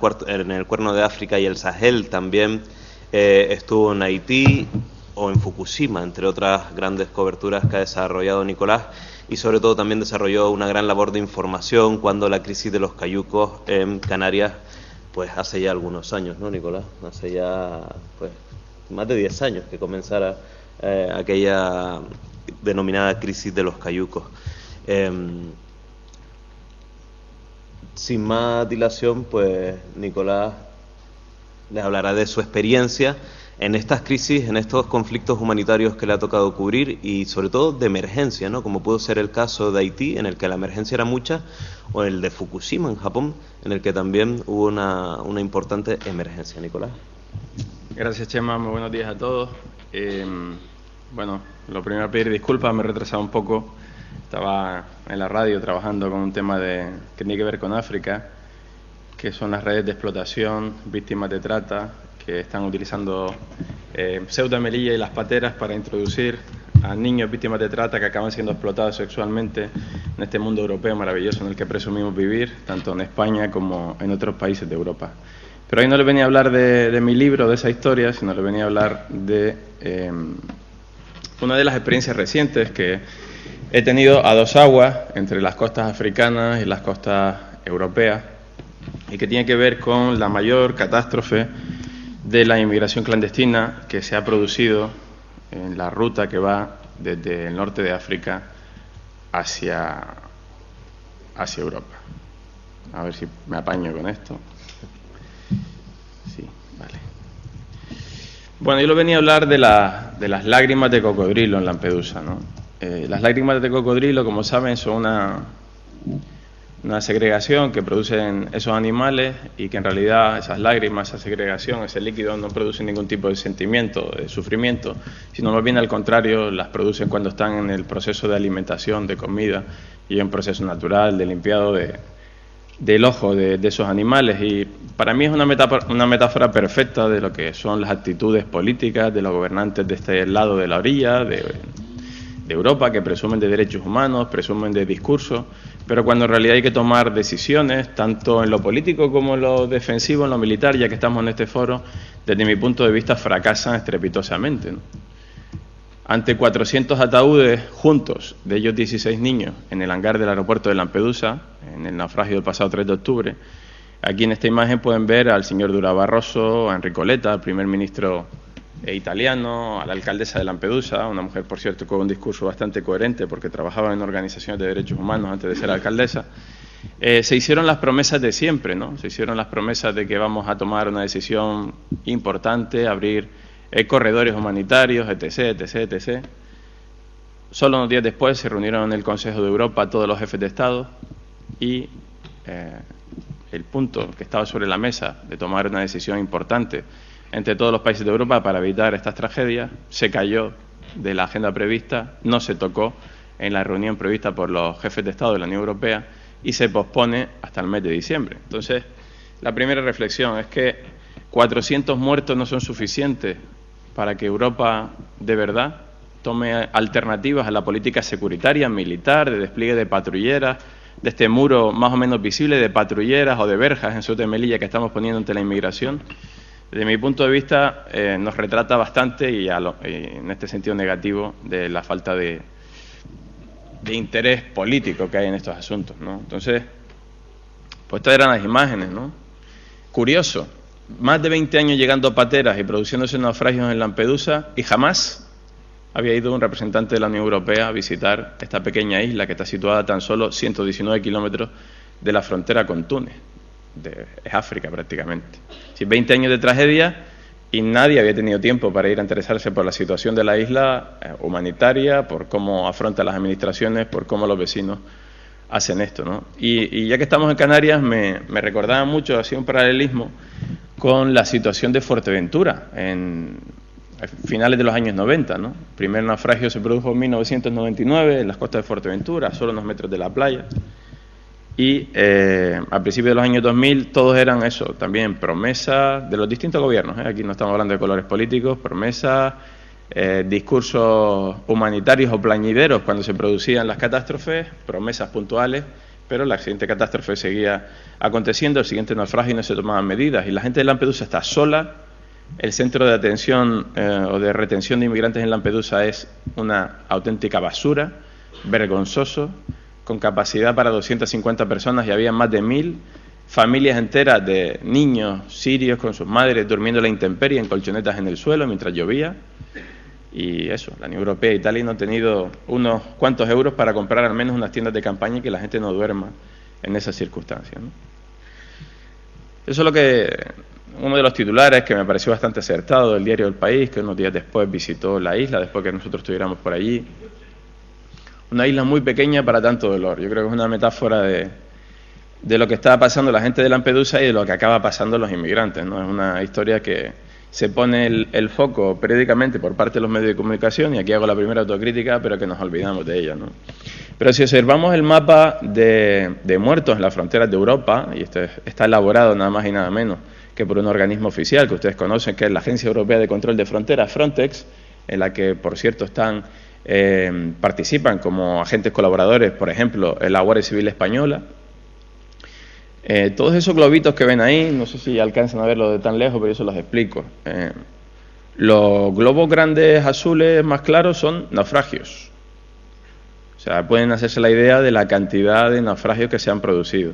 Cuerno de África y el Sahel también. Estuvo en Haití o en Fukushima, entre otras grandes coberturas que ha desarrollado Nicolás, y sobre todo también desarrolló una gran labor de información cuando la crisis de los cayucos en Canarias, pues hace ya algunos años, ¿no, Nicolás? Hace ya pues más de 10 años que comenzara aquella denominada crisis de los cayucos. Sin más dilación, pues Nicolás les hablará de su experiencia en estas crisis, en estos conflictos humanitarios que le ha tocado cubrir, y sobre todo de emergencia, ¿no? Como pudo ser el caso de Haití, en el que la emergencia era mucha, o el de Fukushima en Japón, en el que también hubo una importante emergencia. Nicolás. Gracias, Chema, muy buenos días a todos. Bueno, lo primero pedir disculpas, me he retrasado un poco. Estaba en la radio trabajando con un tema que tiene que ver con África, que son las redes de explotación, víctimas de trata, que están utilizando Ceuta, Melilla y las pateras para introducir a niños víctimas de trata que acaban siendo explotados sexualmente en este mundo europeo maravilloso en el que presumimos vivir, tanto en España como en otros países de Europa. Pero hoy no les venía a hablar de mi libro, de esa historia, sino les venía a hablar de una de las experiencias recientes que he tenido a dos aguas entre las costas africanas y las costas europeas, y que tiene que ver con la mayor catástrofe de la inmigración clandestina que se ha producido en la ruta que va desde el norte de África hacia Europa. A ver si me apaño con esto. Sí, vale. Bueno, yo les venía a hablar de las lágrimas de cocodrilo en Lampedusa, ¿no? Las lágrimas de cocodrilo, como saben, son una segregación que producen esos animales, y que en realidad esas lágrimas, esa segregación, ese líquido no producen ningún tipo de sentimiento, de sufrimiento, sino más bien al contrario, las producen cuando están en el proceso de alimentación, de comida, y en un proceso natural de limpiado del ojo de esos animales. Y para mí es una metáfora perfecta de lo que son las actitudes políticas de los gobernantes de este lado de la orilla, de Europa, que presumen de derechos humanos, presumen de discurso, pero cuando en realidad hay que tomar decisiones, tanto en lo político como en lo defensivo, en lo militar, ya que estamos en este foro, desde mi punto de vista fracasan estrepitosamente, ¿no? Ante 400 ataúdes juntos, de ellos 16 niños, en el hangar del aeropuerto de Lampedusa, en el naufragio del pasado 3 de octubre, aquí en esta imagen pueden ver al señor Durão Barroso, a Enrico Letta, al primer ministro italiano, a la alcaldesa de Lampedusa, una mujer, por cierto, con un discurso bastante coherente porque trabajaba en organizaciones de derechos humanos antes de ser alcaldesa. Se hicieron las promesas de siempre, ¿no? Se hicieron las promesas de que vamos a tomar una decisión importante, abrir corredores humanitarios, etc., etc., etc. Solo unos días después se reunieron en el Consejo de Europa todos los jefes de Estado, y el punto que estaba sobre la mesa de tomar una decisión importante entre todos los países de Europa para evitar estas tragedias se cayó de la agenda prevista, no se tocó en la reunión prevista por los jefes de Estado de la Unión Europea, y se pospone hasta el mes de diciembre. Entonces, la primera reflexión es que 400 muertos no son suficientes para que Europa de verdad tome alternativas a la política securitaria, militar, de despliegue de patrulleras, de este muro más o menos visible de patrulleras o de verjas en Ceuta y Melilla que estamos poniendo ante la inmigración. Desde mi punto de vista, nos retrata bastante, y en este sentido negativo, de la falta de interés político que hay en estos asuntos, ¿no? Entonces, pues estas eran las imágenes, ¿no? Curioso, más de 20 años llegando pateras y produciéndose naufragios en Lampedusa, y jamás había ido un representante de la Unión Europea a visitar esta pequeña isla que está situada a tan solo 119 kilómetros de la frontera con Túnez. Es África prácticamente. 20 años de tragedia, y nadie había tenido tiempo para ir a interesarse por la situación de la isla humanitaria, por cómo afrontan las administraciones, por cómo los vecinos hacen esto, ¿no? Y ya que estamos en Canarias, me recordaba mucho, hacía un paralelismo con la situación de Fuerteventura, en finales de los años 90, ¿no? El primer naufragio se produjo en 1999 en las costas de Fuerteventura, a solo unos metros de la playa. Y a principios de los años 2000 todos eran eso, también promesas de los distintos gobiernos, aquí no estamos hablando de colores políticos, promesas, discursos humanitarios o plañideros cuando se producían las catástrofes, promesas puntuales, pero la siguiente catástrofe seguía aconteciendo, el siguiente naufragio y no se tomaban medidas. Y la gente de Lampedusa está sola, el centro de atención o de retención de inmigrantes en Lampedusa es una auténtica basura, vergonzoso, con capacidad para 250 personas y había más de 1000 familias enteras de niños sirios con sus madres durmiendo a la intemperie en colchonetas en el suelo mientras llovía. Y eso, la Unión Europea e Italia no han tenido unos cuantos euros para comprar al menos unas tiendas de campaña y que la gente no duerma en esas circunstancias, ¿no? Eso es lo que uno de los titulares que me pareció bastante acertado del diario El País, que unos días después visitó la isla, después que nosotros estuviéramos por allí. Una isla muy pequeña para tanto dolor. Yo creo que es una metáfora de lo que estaba pasando la gente de Lampedusa y de lo que acaba pasando los inmigrantes, ¿no? Es una historia que se pone el foco periódicamente por parte de los medios de comunicación, y aquí hago la primera autocrítica, pero que nos olvidamos de ella, ¿no? Pero si observamos el mapa de muertos en las fronteras de Europa, y esto está elaborado nada más y nada menos que por un organismo oficial que ustedes conocen, que es la Agencia Europea de Control de Fronteras, Frontex, en la que, por cierto, participan como agentes colaboradores, por ejemplo, en la Guardia Civil Española. Todos esos globitos que ven ahí, no sé si alcanzan a verlo de tan lejos, pero yo se los explico. Los globos grandes azules más claros son naufragios. O sea, pueden hacerse la idea de la cantidad de naufragios que se han producido.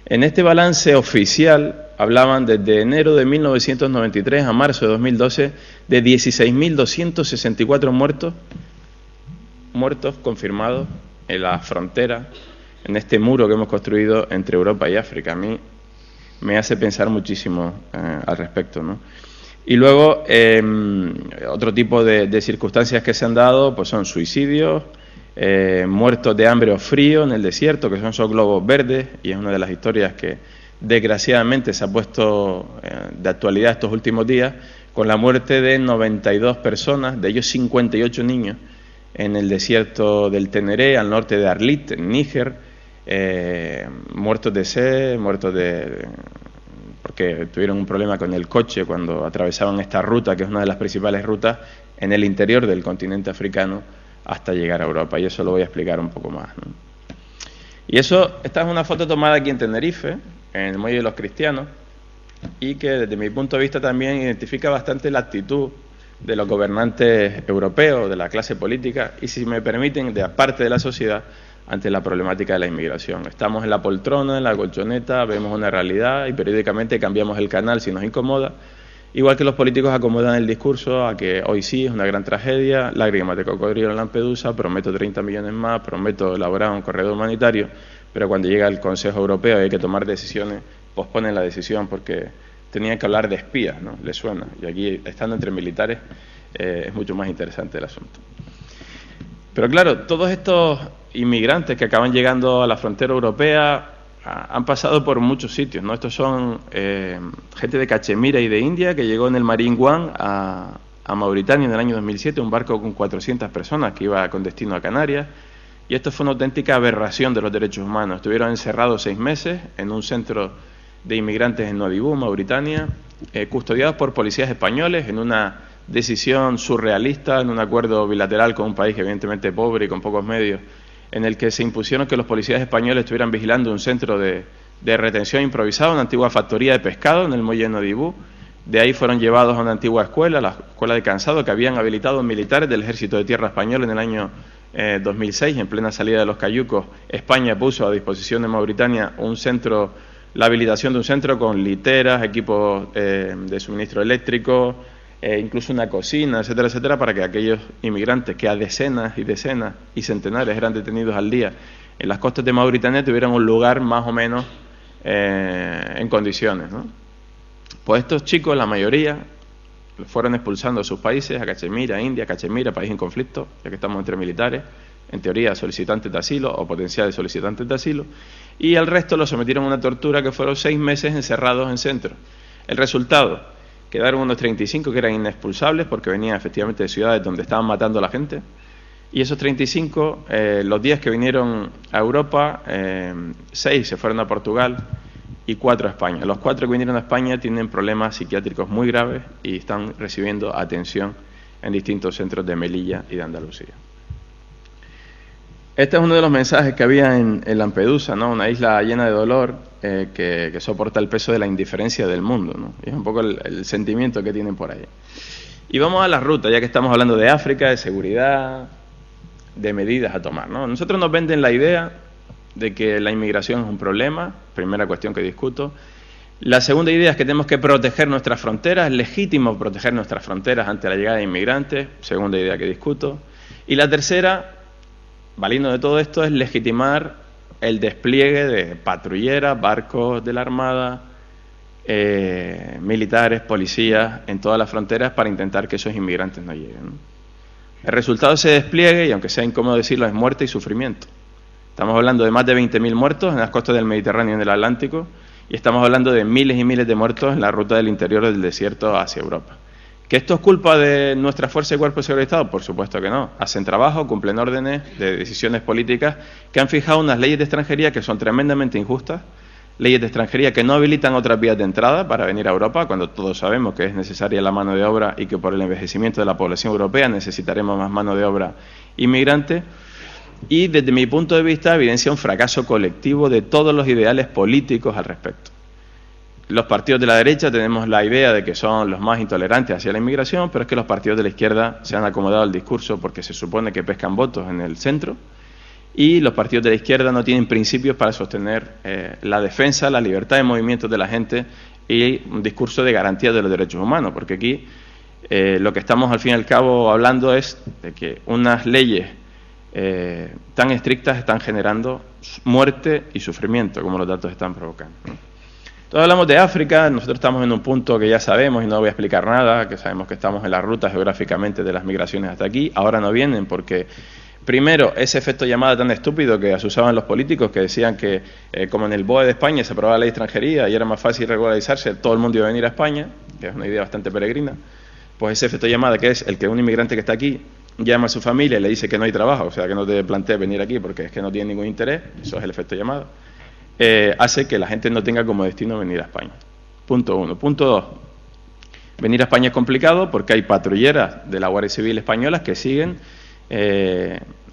En este balance oficial hablaban desde enero de 1993 a marzo de 2012 de 16.264 muertos confirmados en la frontera, en este muro que hemos construido entre Europa y África. A mí me hace pensar muchísimo al respecto, ¿no? Y luego, otro tipo de circunstancias que se han dado, pues son suicidios, muertos de hambre o frío en el desierto, que son esos globos verdes, y es una de las historias que desgraciadamente se ha puesto de actualidad estos últimos días, con la muerte de 92 personas, de ellos 58 niños, en el desierto del Teneré, al norte de Arlit, en Níger, muertos de sed, porque tuvieron un problema con el coche cuando atravesaban esta ruta, que es una de las principales rutas en el interior del continente africano hasta llegar a Europa, y eso lo voy a explicar un poco más, ¿no? Y esta es una foto tomada aquí en Tenerife, en el Muelle de los Cristianos, y que desde mi punto de vista también identifica bastante la actitud de los gobernantes europeos, de la clase política, y si me permiten, de parte de la sociedad, ante la problemática de la inmigración. Estamos en la poltrona, en la colchoneta, vemos una realidad y periódicamente cambiamos el canal si nos incomoda, igual que los políticos acomodan el discurso a que hoy sí es una gran tragedia, lágrimas de cocodrilo en Lampedusa, prometo 30 millones más, prometo elaborar un corredor humanitario, pero cuando llega el Consejo Europeo y hay que tomar decisiones, posponen la decisión porque tenían que hablar de espías, ¿no? Les suena. Y aquí, estando entre militares, es mucho más interesante el asunto. Pero claro, todos estos inmigrantes que acaban llegando a la frontera europea han pasado por muchos sitios, ¿no? Estos son gente de Cachemira y de India que llegó en el Marine One a Mauritania en el año 2007, un barco con 400 personas que iba con destino a Canarias, y esto fue una auténtica aberración de los derechos humanos. Estuvieron encerrados 6 meses en un centro de inmigrantes en Nuadhibou, Mauritania, custodiados por policías españoles en una decisión surrealista, en un acuerdo bilateral con un país evidentemente pobre y con pocos medios, en el que se impusieron que los policías españoles estuvieran vigilando un centro de retención improvisado, una antigua factoría de pescado en el muelle de Nuadhibou. De ahí fueron llevados a una antigua escuela, la escuela de Cansado, que habían habilitado militares del Ejército de Tierra Español en el año 2006, en plena salida de los cayucos. España puso a disposición de Mauritania la habilitación de un centro con literas, equipos de suministro eléctrico, incluso una cocina, etcétera, etcétera, para que aquellos inmigrantes que a decenas y decenas y centenares eran detenidos al día en las costas de Mauritania tuvieran un lugar más o menos en condiciones, ¿no? Pues estos chicos, la mayoría, fueron expulsando a sus países, a Cachemira, India, Cachemira, país en conflicto, ya que estamos entre militares, en teoría solicitantes de asilo o potenciales solicitantes de asilo, y al resto los sometieron a una tortura que fueron 6 meses encerrados en centros. El resultado, quedaron unos 35 que eran inexpulsables porque venían efectivamente de ciudades donde estaban matando a la gente. Y esos 35, los 10 que vinieron a Europa, 6 se fueron a Portugal y 4 a España. Los 4 que vinieron a España tienen problemas psiquiátricos muy graves y están recibiendo atención en distintos centros de Melilla y de Andalucía. Este es uno de los mensajes que había en Lampedusa, ¿no? Una isla llena de dolor que soporta el peso de la indiferencia del mundo, ¿no? Y es un poco el sentimiento que tienen por ahí. Y vamos a la ruta, ya que estamos hablando de África, de seguridad, de medidas a tomar, ¿no? Nosotros nos venden la idea de que la inmigración es un problema, primera cuestión que discuto. La segunda idea es que tenemos que proteger nuestras fronteras, es legítimo proteger nuestras fronteras ante la llegada de inmigrantes, segunda idea que discuto. Y la tercera, valiendo de todo esto, es legitimar el despliegue de patrulleras, barcos de la Armada, militares, policías en todas las fronteras para intentar que esos inmigrantes no lleguen, ¿no? El resultado de ese despliegue, y aunque sea incómodo decirlo, es muerte y sufrimiento. Estamos hablando de más de 20.000 muertos en las costas del Mediterráneo y del Atlántico, y estamos hablando de miles y miles de muertos en la ruta del interior del desierto hacia Europa. ¿Que esto es culpa de nuestra fuerza y cuerpo de seguridad del Estado? Por supuesto que no. Hacen trabajo, cumplen órdenes de decisiones políticas que han fijado unas leyes de extranjería que son tremendamente injustas, leyes de extranjería que no habilitan otras vías de entrada para venir a Europa, cuando todos sabemos que es necesaria la mano de obra y que por el envejecimiento de la población europea necesitaremos más mano de obra inmigrante. Y desde mi punto de vista evidencia un fracaso colectivo de todos los ideales políticos al respecto. Los partidos de la derecha tenemos la idea de que son los más intolerantes hacia la inmigración, pero es que los partidos de la izquierda se han acomodado al discurso porque se supone que pescan votos en el centro, y los partidos de la izquierda no tienen principios para sostener la defensa, la libertad de movimientos de la gente y un discurso de garantía de los derechos humanos, porque aquí lo que estamos al fin y al cabo hablando es de que unas leyes tan estrictas están generando muerte y sufrimiento, como los datos están provocando, ¿no? Entonces hablamos de África, nosotros estamos en un punto que ya sabemos y no voy a explicar nada, que sabemos que estamos en la ruta geográficamente de las migraciones hasta aquí. Ahora no vienen porque, primero, ese efecto llamada tan estúpido que asusaban los políticos, que decían que como en el BOE de España se aprobaba la ley de extranjería y era más fácil regularizarse, todo el mundo iba a venir a España, que es una idea bastante peregrina. Pues ese efecto llamada, que es el que un inmigrante que está aquí llama a su familia y le dice que no hay trabajo, o sea, que no te plantees venir aquí porque es que no tiene ningún interés, eso es el efecto llamada, hace que la gente no tenga como destino venir a España. Punto 1. Punto 2. Venir a España es complicado porque hay patrulleras de la Guardia Civil españolas que siguen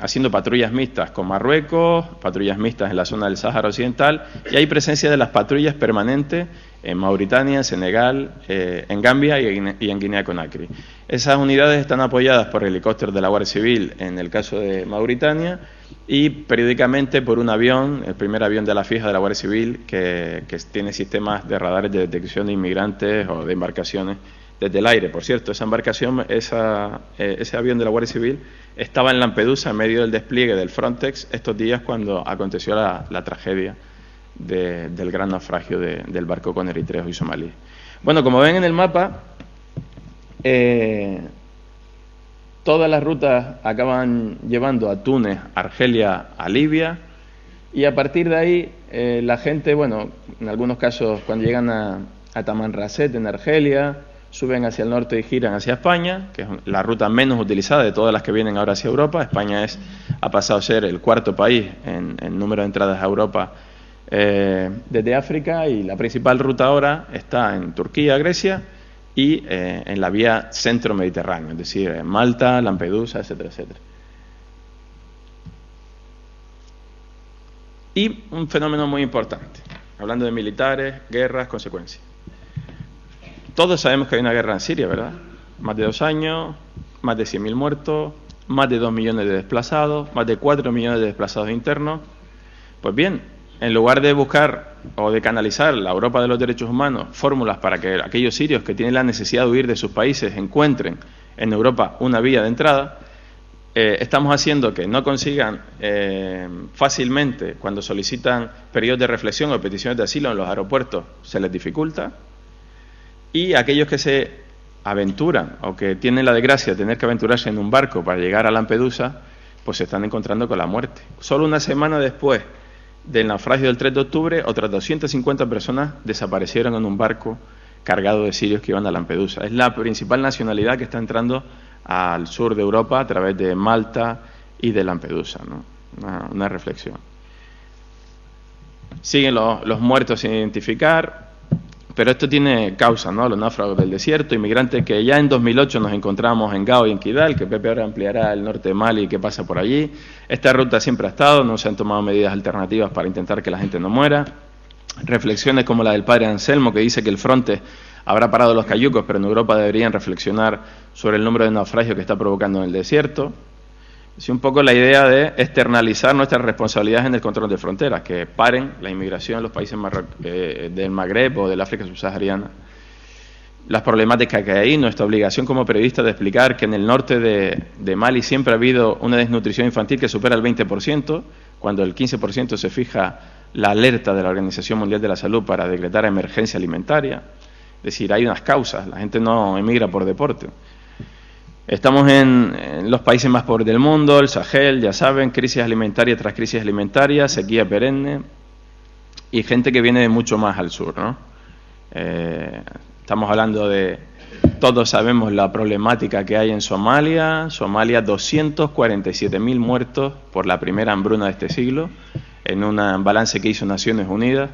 haciendo patrullas mixtas con Marruecos, patrullas mixtas en la zona del Sáhara Occidental, y hay presencia de las patrullas permanentes en Mauritania, en Senegal, en Gambia y en Guinea-Conakry. Esas unidades están apoyadas por helicópteros de la Guardia Civil en el caso de Mauritania y periódicamente por un avión, el primer avión de la fija de la Guardia Civil que tiene sistemas de radares de detección de inmigrantes o de embarcaciones desde el aire. Por cierto, esa embarcación, ese avión de la Guardia Civil estaba en Lampedusa en medio del despliegue del Frontex estos días cuando aconteció la tragedia del gran naufragio del barco con eritreos y somalíes. Bueno, como ven en el mapa, todas las rutas acaban llevando a Túnez, Argelia, a Libia, y a partir de ahí la gente, bueno, en algunos casos cuando llegan a Tamanrasset en Argelia, suben hacia el norte y giran hacia España, que es la ruta menos utilizada de todas las que vienen ahora hacia Europa. España ha pasado a ser el cuarto país en número de entradas a Europa desde África, y la principal ruta ahora está en Turquía, Grecia, y en la vía centro-mediterránea, es decir, en Malta, Lampedusa, etcétera, etcétera. Y un fenómeno muy importante, hablando de militares, guerras, consecuencias. Todos sabemos que hay una guerra en Siria, ¿verdad? Más de 2 años, más de 100.000 muertos, más de 2 millones de desplazados, más de 4 millones de desplazados internos. Pues bien, en lugar de buscar o de canalizar la Europa de los derechos humanos fórmulas para que aquellos sirios que tienen la necesidad de huir de sus países encuentren en Europa una vía de entrada, estamos haciendo que no consigan fácilmente, cuando solicitan periodos de reflexión o peticiones de asilo en los aeropuertos, se les dificulta. Y aquellos que se aventuran o que tienen la desgracia de tener que aventurarse en un barco para llegar a Lampedusa, pues se están encontrando con la muerte. Solo una semana después del naufragio del 3 de octubre, otras 250 personas desaparecieron en un barco cargado de sirios que iban a Lampedusa. Es la principal nacionalidad que está entrando al sur de Europa a través de Malta y de Lampedusa, ¿no? Una reflexión. Siguen los muertos sin identificar, pero esto tiene causa, ¿no? Los náufragos del desierto, inmigrantes que ya en 2008 nos encontramos en Gao y en Kidal, que Pepe ahora ampliará el norte de Mali y que pasa por allí. Esta ruta siempre ha estado, no se han tomado medidas alternativas para intentar que la gente no muera. Reflexiones como la del padre Anselmo, que dice que el Frontex habrá parado los cayucos, pero en Europa deberían reflexionar sobre el número de naufragios que está provocando en el desierto. Es un poco la idea de externalizar nuestras responsabilidades en el control de fronteras, que paren la inmigración en los países del Magreb o del África subsahariana. Las problemáticas que hay ahí, nuestra obligación como periodistas de explicar que en el norte de Mali siempre ha habido una desnutrición infantil que supera el 20%, cuando el 15% se fija la alerta de la Organización Mundial de la Salud para decretar emergencia alimentaria. Es decir, hay unas causas, la gente no emigra por deporte. Estamos en los países más pobres del mundo, el Sahel, ya saben, crisis alimentaria tras crisis alimentaria, sequía perenne y gente que viene de mucho más al sur, ¿no? Estamos hablando de, todos sabemos la problemática que hay en Somalia. Somalia, 247.000 muertos por la primera hambruna de este siglo, en un balance que hizo Naciones Unidas.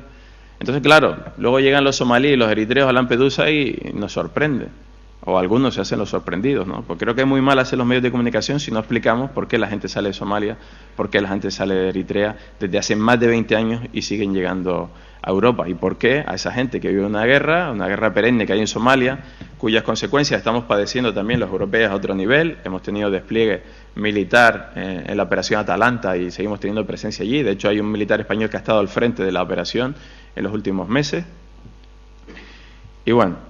Entonces, claro, luego llegan los somalíes y los eritreos a Lampedusa y nos sorprende. O algunos se hacen los sorprendidos, ¿no? Porque creo que es muy mal hacer los medios de comunicación si no explicamos por qué la gente sale de Somalia, por qué la gente sale de Eritrea desde hace más de 20 años y siguen llegando a Europa. Y por qué a esa gente que vive una guerra perenne que hay en Somalia, cuyas consecuencias estamos padeciendo también los europeos a otro nivel. Hemos tenido despliegue militar en la operación Atalanta y seguimos teniendo presencia allí. De hecho, hay un militar español que ha estado al frente de la operación en los últimos meses. Y bueno,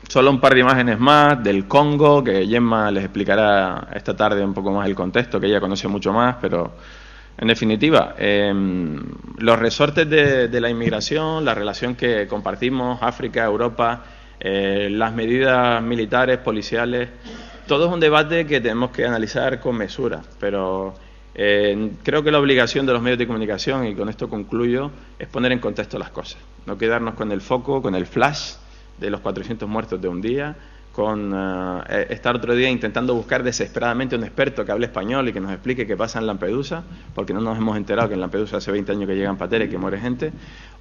solo un par de imágenes más del Congo, que Gemma les explicará esta tarde un poco más el contexto, que ella conoce mucho más, pero en definitiva, los resortes de la inmigración, la relación que compartimos, África, Europa, las medidas militares, policiales, todo es un debate que tenemos que analizar con mesura, pero creo que la obligación de los medios de comunicación, y con esto concluyo, es poner en contexto las cosas, no quedarnos con el foco, con el flash de los 400 muertos de un día, con estar otro día intentando buscar desesperadamente un experto que hable español y que nos explique qué pasa en Lampedusa, porque no nos hemos enterado que en Lampedusa hace 20 años que llegan pateras y que muere gente,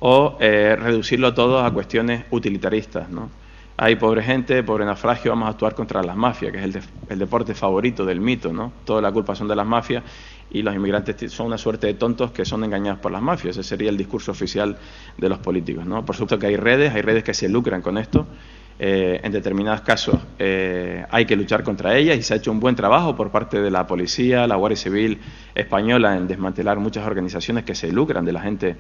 o reducirlo todo a cuestiones utilitaristas, ¿no? Hay pobre gente, pobre naufragio, vamos a actuar contra las mafias, que es el deporte favorito del mito, ¿no? Toda la culpa son de las mafias y los inmigrantes son una suerte de tontos que son engañados por las mafias. Ese sería el discurso oficial de los políticos, ¿no? Por supuesto que hay redes que se lucran con esto. En determinados casos hay que luchar contra ellas y se ha hecho un buen trabajo por parte de la policía, la Guardia Civil española en desmantelar muchas organizaciones que se lucran de la gente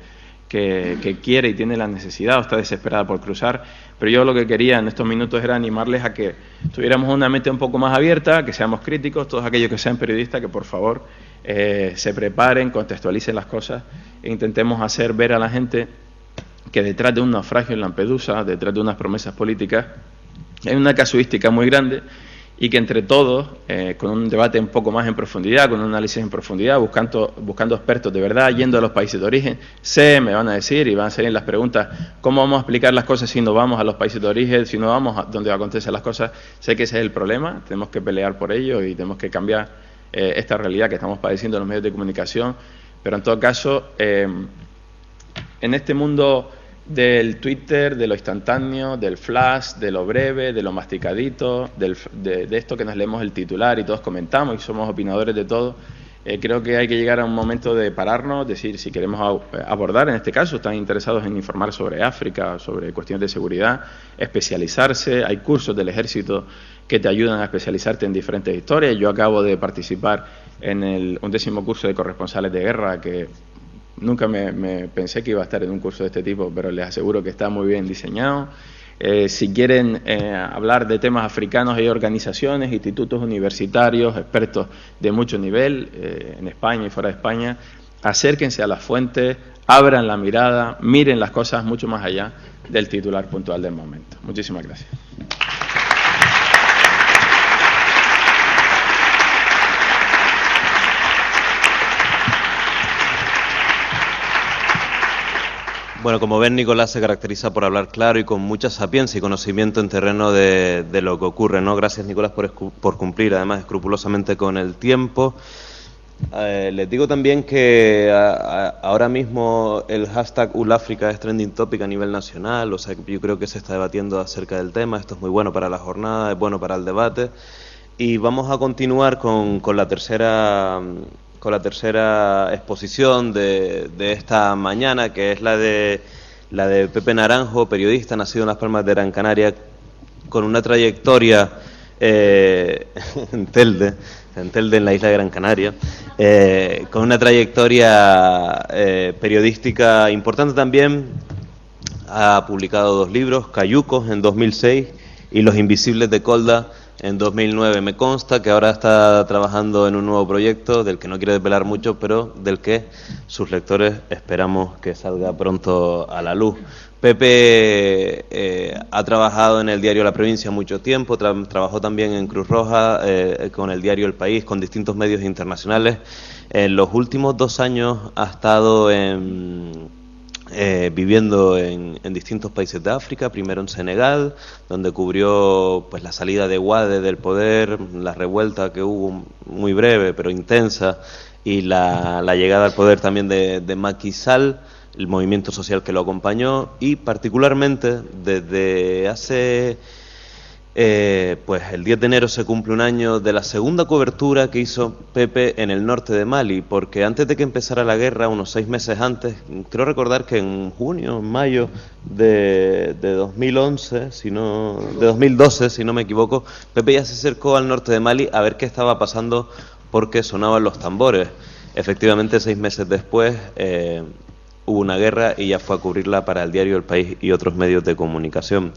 que quiere y tiene la necesidad o está desesperada por cruzar. Pero yo lo que quería en estos minutos era animarles a que tuviéramos una mente un poco más abierta, que seamos críticos, todos aquellos que sean periodistas, que por favor se preparen, contextualicen las cosas e intentemos hacer ver a la gente que detrás de un naufragio en Lampedusa, detrás de unas promesas políticas, hay una casuística muy grande y que entre todos, con un debate un poco más en profundidad, con un análisis en profundidad, buscando expertos de verdad, yendo a los países de origen, me van a decir y van a salir las preguntas, ¿cómo vamos a explicar las cosas si no vamos a los países de origen, si no vamos a donde acontecen las cosas? Sé que ese es el problema, tenemos que pelear por ello y tenemos que cambiar esta realidad que estamos padeciendo en los medios de comunicación, pero en todo caso, en este mundo del Twitter, de lo instantáneo, del flash, de lo breve, de lo masticadito, de esto que nos leemos el titular y todos comentamos y somos opinadores de todo, creo que hay que llegar a un momento de pararnos, decir si queremos abordar, en este caso, están interesados en informar sobre África, sobre cuestiones de seguridad, especializarse, hay cursos del ejército que te ayudan a especializarte en diferentes historias. Yo acabo de participar en el 11º curso de corresponsales de guerra, que nunca me pensé que iba a estar en un curso de este tipo, pero les aseguro que está muy bien diseñado. Si quieren hablar de temas africanos, hay organizaciones, institutos universitarios, expertos de mucho nivel, en España y fuera de España. Acérquense a las fuentes, abran la mirada, miren las cosas mucho más allá del titular puntual del momento. Muchísimas gracias. Bueno, como ven, Nicolás se caracteriza por hablar claro y con mucha sapiencia y conocimiento en terreno de lo que ocurre, ¿no? Gracias, Nicolás, por cumplir, además, escrupulosamente con el tiempo. Les digo también que ahora mismo el hashtag #ULAfrica es trending topic a nivel nacional, o sea, yo creo que se está debatiendo acerca del tema. Esto es muy bueno para la jornada, es bueno para el debate. Y vamos a continuar con la tercera exposición de esta mañana, que es la de Pepe Naranjo, periodista nacido en Las Palmas de Gran Canaria, con una trayectoria en Telde, en la isla de Gran Canaria, con una trayectoria periodística importante también. Ha publicado 2 libros, Cayucos en 2006 y Los Invisibles de Kolda en 2009. Me consta que ahora está trabajando en un nuevo proyecto del que no quiere desvelar mucho, pero del que sus lectores esperamos que salga pronto a la luz. Pepe ha trabajado en el diario La Provincia mucho tiempo, trabajó también en Cruz Roja, con el diario El País, con distintos medios internacionales. En los últimos 2 años ha estado viviendo en distintos países de África, primero en Senegal, donde cubrió pues la salida de Wade del poder, la revuelta que hubo muy breve pero intensa, y la llegada al poder también de Macky Sall, el movimiento social que lo acompañó, y particularmente desde hace pues el 10 de enero se cumple un año de la segunda cobertura que hizo Pepe en el norte de Mali, porque antes de que empezara la guerra, unos 6 meses antes, creo recordar que en junio, en mayo de 2011, de 2012, si no me equivoco, Pepe ya se acercó al norte de Mali a ver qué estaba pasando, porque sonaban los tambores. Efectivamente, 6 meses después hubo una guerra y ya fue a cubrirla para el diario El País y otros medios de comunicación.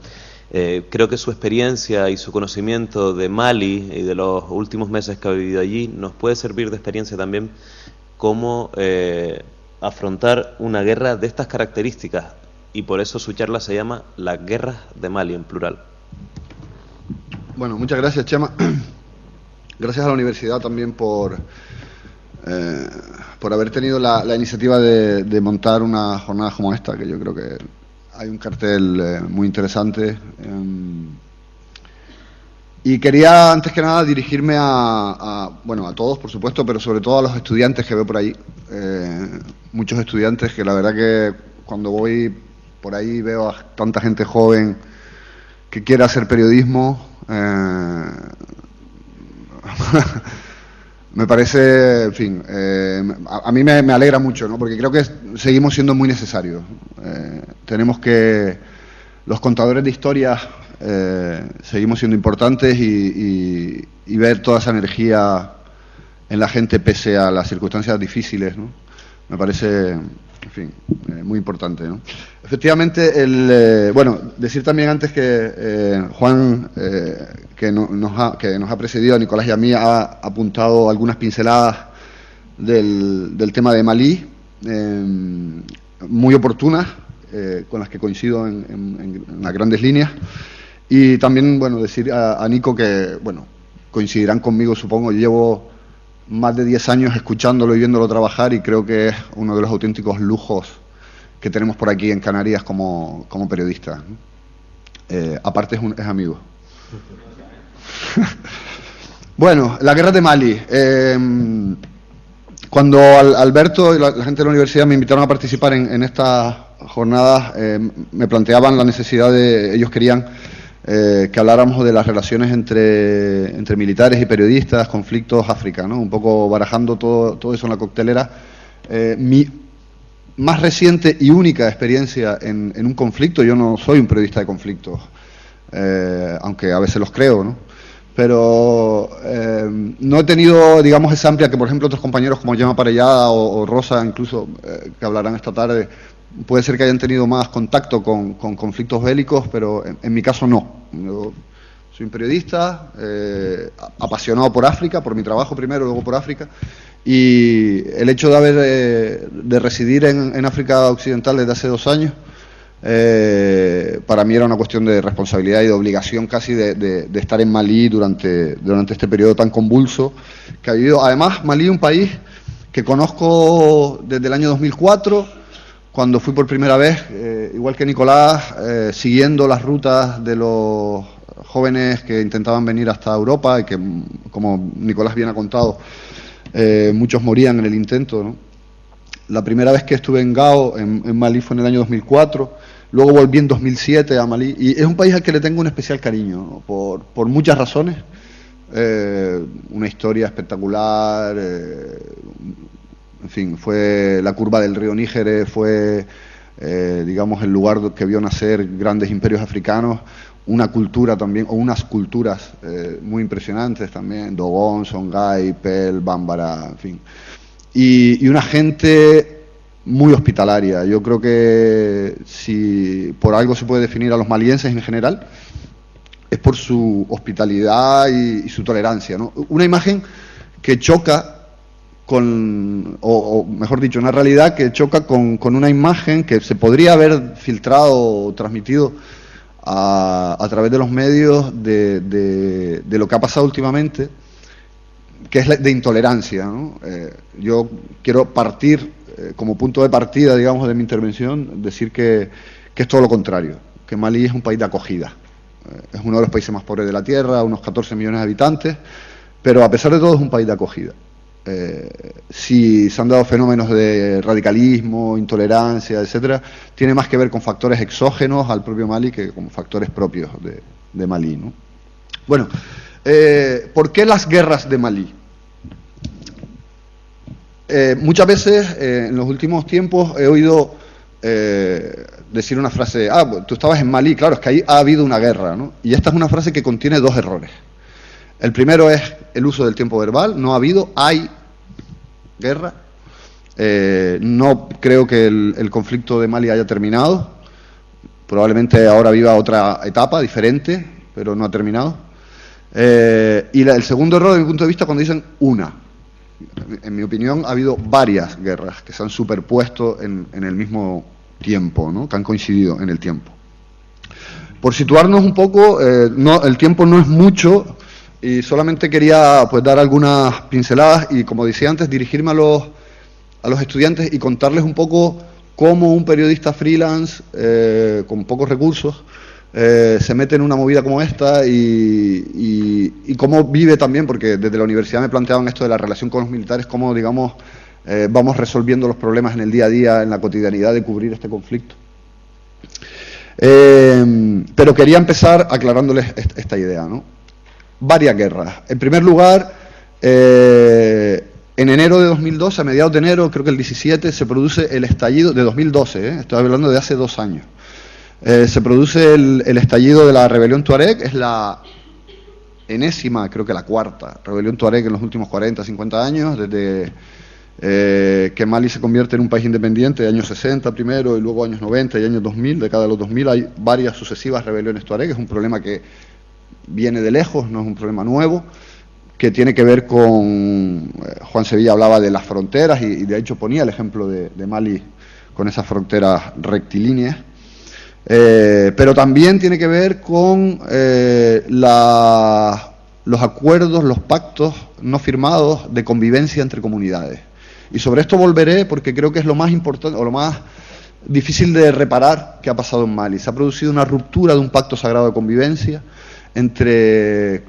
Creo que su experiencia y su conocimiento de Mali y de los últimos meses que ha vivido allí nos puede servir de experiencia también cómo afrontar una guerra de estas características, y por eso su charla se llama Las guerras de Mali, en plural. Bueno, muchas gracias, Chema. Gracias a la universidad también por haber tenido la iniciativa de montar una jornada como esta, que yo creo que hay un cartel muy interesante. Y quería, antes que nada, dirigirme a todos, por supuesto, pero sobre todo a los estudiantes que veo por ahí. Muchos estudiantes que la verdad que cuando voy por ahí veo a tanta gente joven que quiere hacer periodismo. Me parece, en fin, a mí me alegra mucho, ¿no? Porque creo que seguimos siendo muy necesarios. Tenemos que, los contadores de historias, seguimos siendo importantes, y ver toda esa energía en la gente pese a las circunstancias difíciles, ¿no? Me parece, en fin, muy importante, ¿no? Efectivamente, decir también antes que Juan, que nos ha precedido, a Nicolás y a mí, ha apuntado algunas pinceladas del tema de Malí, muy oportunas, con las que coincido en las grandes líneas. Y también, decir a Nico que, coincidirán conmigo, supongo. Yo llevo más de 10 años escuchándolo y viéndolo trabajar, y creo que es uno de los auténticos lujos que tenemos por aquí en Canarias como periodista. Aparte es amigo. Bueno, la guerra de Mali. Cuando Alberto y la gente de la universidad me invitaron a participar en estas jornadas, me planteaban la necesidad ellos querían que habláramos de las relaciones entre militares y periodistas, conflictos África, ¿no? Un poco barajando todo eso en la coctelera. Mi más reciente y única experiencia en un conflicto, yo no soy un periodista de conflictos, aunque a veces los creo, ¿no? Pero no he tenido, digamos, esa amplia que, por ejemplo, otros compañeros como Gemma Parellada o Rosa, incluso, que hablarán esta tarde, puede ser que hayan tenido más contacto con conflictos bélicos, pero en mi caso no. Yo soy un periodista apasionado por África, por mi trabajo primero, luego por África, y el hecho de residir en África Occidental desde hace 2 años, para mí era una cuestión de responsabilidad y de obligación casi de estar en Malí durante este periodo tan convulso que ha vivido. Además, Malí es un país que conozco desde el año 2004, cuando fui por primera vez, igual que Nicolás, siguiendo las rutas de los jóvenes que intentaban venir hasta Europa y que, como Nicolás bien ha contado, muchos morían en el intento, ¿no? La primera vez que estuve en Gao, en Malí, fue en el año 2004, luego volví en 2007 a Malí, y es un país al que le tengo un especial cariño, ¿no? Por muchas razones. Una historia espectacular, en fin, fue la curva del río Níger, fue, digamos, el lugar que vio nacer grandes imperios africanos, una cultura también, o unas culturas muy impresionantes también, Dogon, Songhai, Pel, Bambara, en fin. Y una gente muy hospitalaria. Yo creo que si por algo se puede definir a los malienses en general, es por su hospitalidad y su tolerancia, ¿no? Una imagen que choca con, o mejor dicho, una realidad que choca con una imagen que se podría haber filtrado o transmitido a través de los medios de lo que ha pasado últimamente, que es de intolerancia, ¿no? Yo quiero partir, como punto de partida, digamos, de mi intervención, decir que es todo lo contrario, que Malí es un país de acogida. Es uno de los países más pobres de la Tierra, unos 14 millones de habitantes, pero a pesar de todo es un país de acogida. Si se han dado fenómenos de radicalismo, intolerancia, etcétera, tiene más que ver con factores exógenos al propio Malí que con factores propios de Malí, ¿no? Bueno, ¿por qué las guerras de Malí? Muchas veces en los últimos tiempos he oído decir una frase, tú estabas en Malí, claro, es que ahí ha habido una guerra, ¿no? Y esta es una frase que contiene dos errores. El primero es el uso del tiempo verbal, no ha habido, hay guerra. No creo que el conflicto de Malí haya terminado, probablemente ahora viva otra etapa diferente, pero no ha terminado. Y el segundo error, desde mi punto de vista, cuando dicen una. En mi opinión, ha habido varias guerras que se han superpuesto en el mismo tiempo, ¿no? Que han coincidido en el tiempo. Por situarnos un poco, el tiempo no es mucho y solamente quería pues dar algunas pinceladas y, como decía antes, dirigirme a los estudiantes y contarles un poco cómo un periodista freelance con pocos recursos se mete en una movida como esta y cómo vive también, porque desde la universidad me planteaban esto de la relación con los militares, cómo, digamos, vamos resolviendo los problemas en el día a día, en la cotidianidad de cubrir este conflicto. Pero quería empezar aclarándoles esta idea, ¿no? Varias guerras. En primer lugar, en enero de 2012, a mediados de enero, creo que el 17, se produce el estallido de 2012, estoy hablando de hace 2 años. Se produce el estallido de la rebelión Tuareg, es la enésima, creo que la cuarta rebelión Tuareg en los últimos 40, 50 años, desde que Malí se convierte en un país independiente, años 60 primero, y luego años 90 y años 2000, década de los 2000, hay varias sucesivas rebeliones Tuareg. Es un problema que viene de lejos, no es un problema nuevo, que tiene que ver con, Juan Sevilla hablaba de las fronteras y de hecho ponía el ejemplo de Malí con esas fronteras rectilíneas. Pero también tiene que ver con los acuerdos, los pactos no firmados de convivencia entre comunidades. Y sobre esto volveré porque creo que es lo más importante o lo más difícil de reparar que ha pasado en Malí. Se ha producido una ruptura de un pacto sagrado de convivencia entre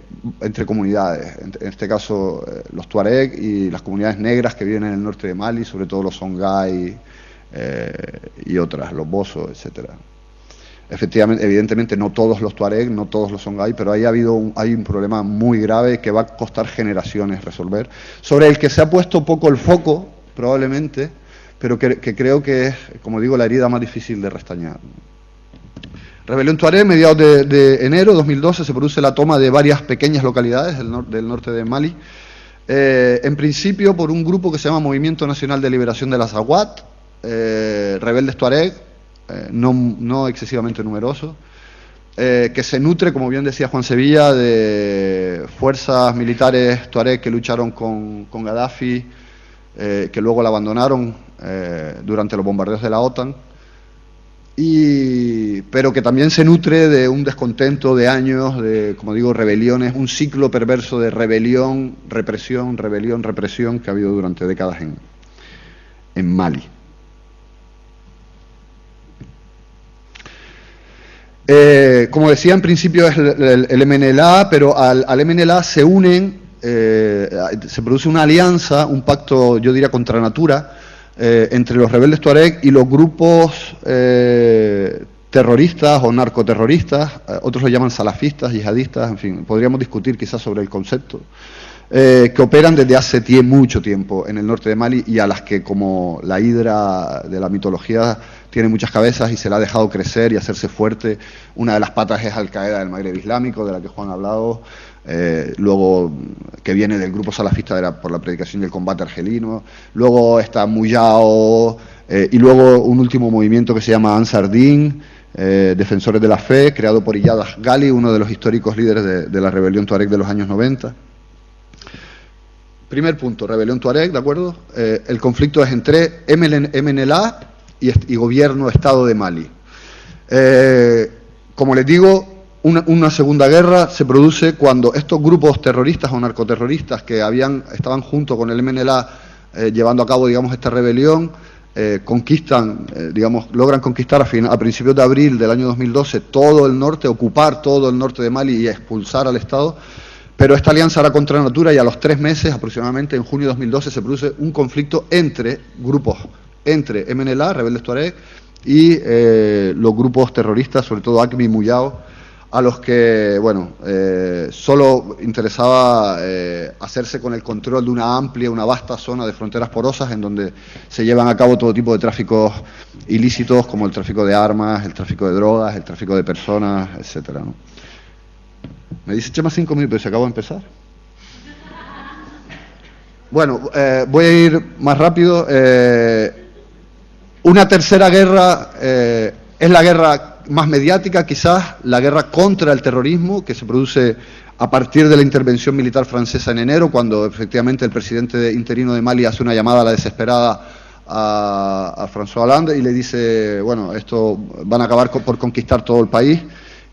comunidades, en este caso los Tuareg y las comunidades negras que viven en el norte de Malí, sobre todo los Songhai y otras, los Boso, etcétera. Efectivamente, evidentemente no todos los Tuareg, no todos los Songhai, pero ahí hay un problema muy grave que va a costar generaciones resolver, sobre el que se ha puesto poco el foco, probablemente, pero que creo que es, como digo, la herida más difícil de restañar. Rebelión Tuareg, mediados de enero de 2012, se produce la toma de varias pequeñas localidades del norte de Malí, en principio por un grupo que se llama Movimiento Nacional de Liberación del Azawad, rebeldes Tuareg, no excesivamente numerosos, que se nutre, como bien decía Juan Sevilla, de fuerzas militares tuareg que lucharon con Gaddafi, que luego la abandonaron durante los bombardeos de la OTAN, pero que también se nutre de un descontento de años, de, como digo, rebeliones, un ciclo perverso de rebelión, represión, que ha habido durante décadas en Malí. como decía, en principio es el MNLA, pero al MNLA se unen, se produce una alianza, un pacto, yo diría, contra natura, entre los rebeldes tuareg y los grupos terroristas o narcoterroristas, otros lo llaman salafistas, yihadistas, en fin, podríamos discutir quizás sobre el concepto, que operan desde hace mucho tiempo en el norte de Mali y a las que, como la hidra de la mitología, tiene muchas cabezas y se la ha dejado crecer y hacerse fuerte. Una de las patas es Al-Qaeda del Magreb Islámico, de la que Juan ha hablado, luego que viene del grupo salafista por la predicación del combate argelino, luego está Muyao, y luego un último movimiento que se llama Ansar Din, Defensores de la Fe, creado por Iyad Ghali, uno de los históricos líderes de la rebelión tuareg de los años 90. Primer punto, rebelión tuareg, ¿de acuerdo? El conflicto es entre MNLA y gobierno, Estado de Mali. Como les digo, una segunda guerra se produce cuando estos grupos terroristas o narcoterroristas que estaban junto con el MNLA llevando a cabo, digamos, esta rebelión, logran conquistar a principios de abril del año 2012 todo el norte, ocupar todo el norte de Mali y expulsar al Estado. Pero esta alianza era contra natura y a los 3 meses, aproximadamente en junio de 2012, se produce un conflicto entre grupos, entre MNLA, rebeldes tuareg, y los grupos terroristas, sobre todo AQMI y Muyao, a los que, solo interesaba hacerse con el control de una vasta zona de fronteras porosas en donde se llevan a cabo todo tipo de tráficos ilícitos, como el tráfico de armas, el tráfico de drogas, el tráfico de personas, etcétera, ¿no? Me dice, Chema, 5 minutos, pero se acabó de empezar. Bueno, voy a ir más rápido. Una tercera guerra es la guerra más mediática, quizás, la guerra contra el terrorismo, que se produce a partir de la intervención militar francesa en enero, cuando efectivamente el presidente interino de Mali hace una llamada a la desesperada a François Hollande y le dice, esto van a acabar por conquistar todo el país.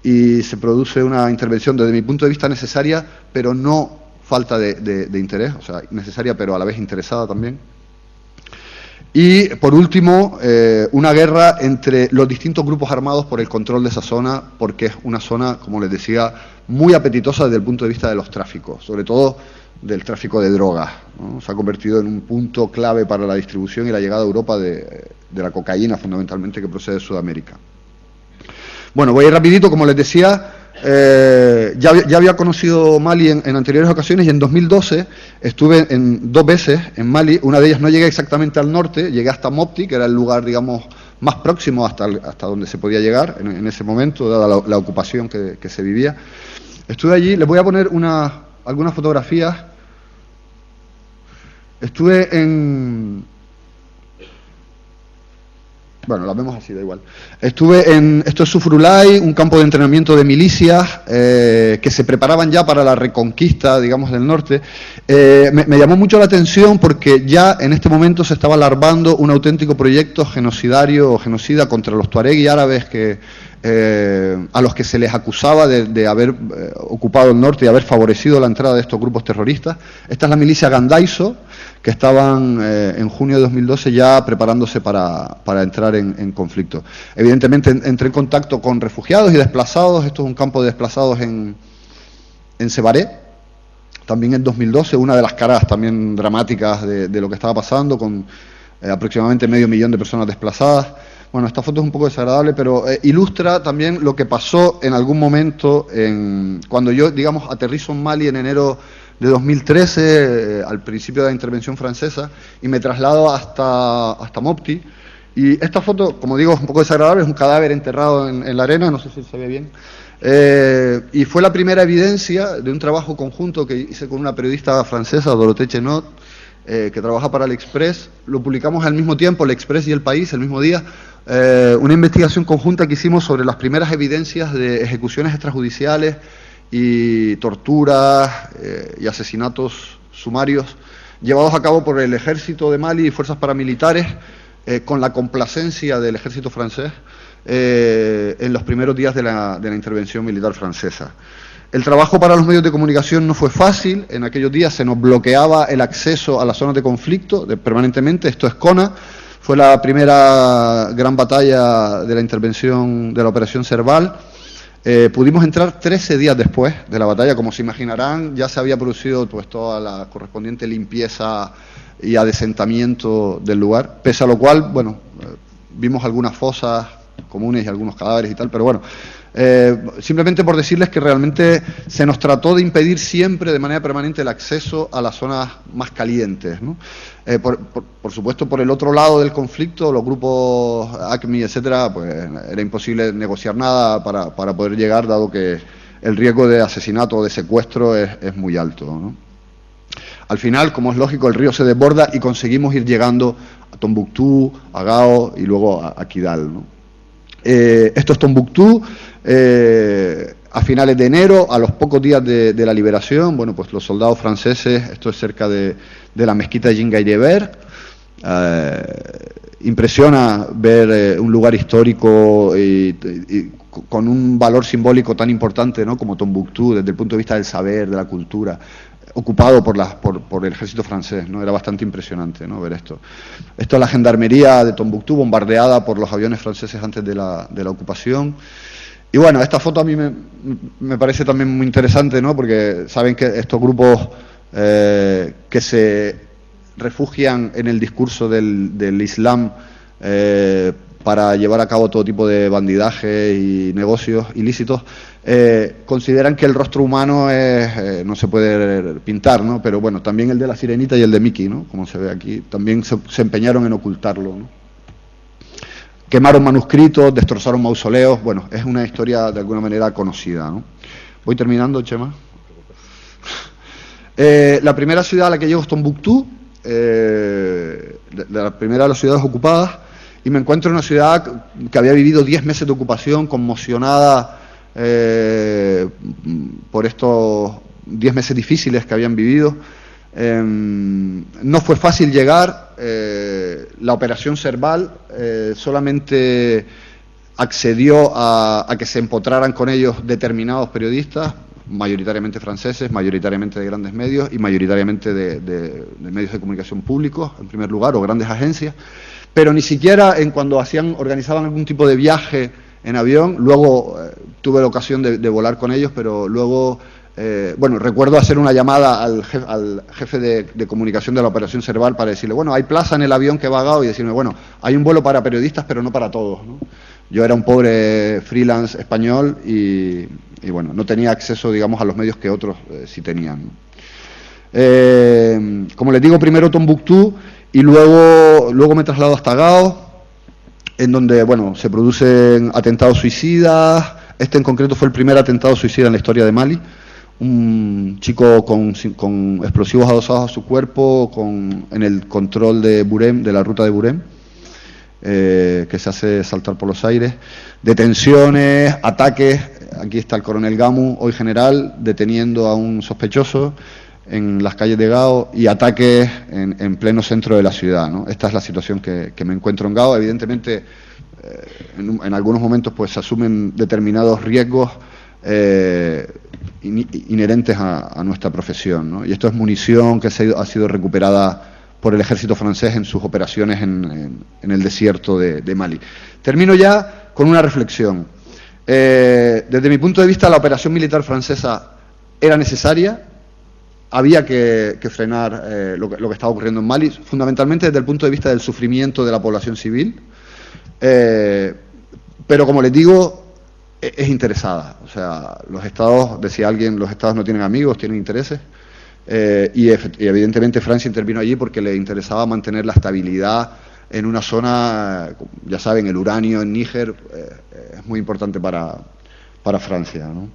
Y se produce una intervención desde mi punto de vista necesaria, pero no falta de interés, o sea, necesaria pero a la vez interesada también. Y por último, una guerra entre los distintos grupos armados por el control de esa zona, porque es una zona, como les decía, muy apetitosa desde el punto de vista de los tráficos, sobre todo del tráfico de drogas, ¿no? Se ha convertido en un punto clave para la distribución y la llegada a Europa de la cocaína, fundamentalmente, que procede de Sudamérica. Bueno, voy a ir rapidito, como les decía, ya había conocido Mali en anteriores ocasiones y en 2012 estuve 2 veces en Mali. Una de ellas no llegué exactamente al norte, llegué hasta Mopti, que era el lugar, digamos, más próximo hasta donde se podía llegar en ese momento, dada la ocupación que se vivía. Estuve allí, les voy a poner algunas fotografías. Estuve las vemos así, da igual. Esto es Sufrulay, un campo de entrenamiento de milicias que se preparaban ya para la reconquista, digamos, del norte. Me llamó mucho la atención porque ya en este momento se estaba larvando un auténtico proyecto genocidario o genocida contra los tuareg y árabes a los que se les acusaba de haber ocupado el norte y haber favorecido la entrada de estos grupos terroristas. Esta es la milicia Gandaiso, que estaban en junio de 2012 ya preparándose para entrar en conflicto. Evidentemente entré en contacto con refugiados y desplazados. Esto es un campo de desplazados en Sebaré, también en 2012, una de las caras también dramáticas de lo que estaba pasando, con aproximadamente 500.000 de personas desplazadas. Bueno, esta foto es un poco desagradable, pero ilustra también lo que pasó en algún momento cuando yo, digamos, aterrizo en Mali en enero de 2013, al principio de la intervención francesa, y me traslado hasta Mopti. Y esta foto, como digo, es un poco desagradable, es un cadáver enterrado en la arena, no sé si se ve bien. Y fue la primera evidencia de un trabajo conjunto que hice con una periodista francesa, Dorothée Chenot, que trabaja para El Express. Lo publicamos al mismo tiempo, El Express y El País, el mismo día. Una investigación conjunta que hicimos sobre las primeras evidencias de ejecuciones extrajudiciales y torturas y asesinatos sumarios llevados a cabo por el ejército de Mali y fuerzas paramilitares con la complacencia del ejército francés en los primeros días de la intervención militar francesa. El trabajo para los medios de comunicación no fue fácil. En aquellos días se nos bloqueaba el acceso a las zonas de conflicto permanentemente. Esto es Kona. Fue la primera gran batalla de la intervención de la Operación Serval. Pudimos entrar 13 días después de la batalla. Como se imaginarán, ya se había producido pues toda la correspondiente limpieza y adesentamiento del lugar, pese a lo cual, bueno, vimos algunas fosas comunes y algunos cadáveres y tal, pero bueno, simplemente por decirles que realmente se nos trató de impedir siempre de manera permanente el acceso a las zonas más calientes, ¿no? Por supuesto, por el otro lado del conflicto, los grupos ACMI, etcétera, pues era imposible negociar nada para poder llegar, dado que el riesgo de asesinato o de secuestro es muy alto, ¿no? Al final, como es lógico, el río se desborda y conseguimos ir llegando a Tombuctú, a Gao y luego a Kidal, ¿no? Esto es Tombuctú. A finales de enero, a los pocos días de la liberación, bueno, pues los soldados franceses, esto es cerca de la mezquita de Djingayeber. Impresiona ver un lugar histórico y con un valor simbólico tan importante, ¿no?, como Tombuctú, desde el punto de vista del saber, de la cultura, ocupado por el ejército francés, ¿no? Era bastante impresionante, ¿no?, ver esto. Esto es la gendarmería de Tombuctú, bombardeada por los aviones franceses antes de la ocupación. Y bueno, esta foto a mí me parece también muy interesante, ¿no?, porque saben que estos grupos que se refugian en el discurso del Islam para llevar a cabo todo tipo de bandidaje y negocios ilícitos, consideran que el rostro humano no se puede pintar, ¿no? Pero bueno, también el de la sirenita y el de Mickey, ¿no?, como se ve aquí, también se empeñaron en ocultarlo, ¿no? Quemaron manuscritos, destrozaron mausoleos. Bueno, es una historia de alguna manera conocida, ¿no? Voy terminando, Chema. La primera ciudad a la que llego es Tombuctú, la primera de las ciudades ocupadas, y me encuentro en una ciudad que había vivido 10 meses de ocupación, conmocionada por estos 10 meses difíciles que habían vivido. No fue fácil llegar. La operación Serval solamente accedió a que se empotraran con ellos determinados periodistas, mayoritariamente franceses, mayoritariamente de grandes medios y mayoritariamente de medios de comunicación públicos, en primer lugar, o grandes agencias, pero ni siquiera cuando organizaban algún tipo de viaje en avión. Luego tuve la ocasión de volar con ellos, pero luego, bueno, recuerdo hacer una llamada al jefe de comunicación de la operación Serval para decirle, bueno, hay plaza en el avión que va a Gao, y decirme, bueno, hay un vuelo para periodistas, pero no para todos, ¿no? Yo era un pobre freelance español y bueno, no tenía acceso, digamos, a los medios que otros sí tenían. Como les digo, primero Tombuctú y luego me traslado hasta Gao, en donde, bueno, se producen atentados suicidas. Este en concreto fue el primer atentado suicida en la historia de Mali. Un chico con explosivos adosados a su cuerpo en el control de Burem, de la ruta de Burem, que se hace saltar por los aires. Detenciones, ataques. Aquí está el coronel Gamu, hoy general, deteniendo a un sospechoso en las calles de Gao, y ataques en pleno centro de la ciudad, ¿no? Esta es la situación que me encuentro en Gao. Evidentemente, en algunos momentos pues se asumen determinados riesgos inherentes a nuestra profesión, ¿no? Y esto es munición que ha sido recuperada por el ejército francés en sus operaciones en el desierto de Mali. Termino ya con una reflexión. Desde mi punto de vista, la operación militar francesa era necesaria. Había que frenar lo que estaba ocurriendo en Mali, fundamentalmente desde el punto de vista del sufrimiento de la población civil. Pero, como les digo, es interesada. O sea, los estados, decía alguien, los estados no tienen amigos, tienen intereses. Y evidentemente Francia intervino allí porque le interesaba mantener la estabilidad en una zona. Ya saben, el uranio en Níger es muy importante para Francia, ¿no?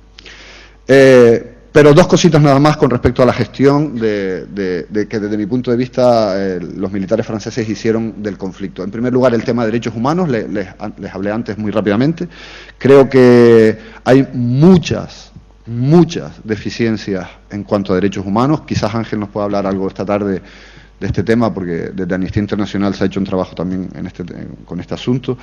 Pero dos cositas nada más con respecto a la gestión que desde mi punto de vista los militares franceses hicieron del conflicto. En primer lugar, el tema de derechos humanos, les hablé antes muy rápidamente. Creo que hay muchas deficiencias en cuanto a derechos humanos. Quizás Ángel nos pueda hablar algo esta tarde de este tema, porque desde Amnistía Internacional se ha hecho un trabajo también con este asunto.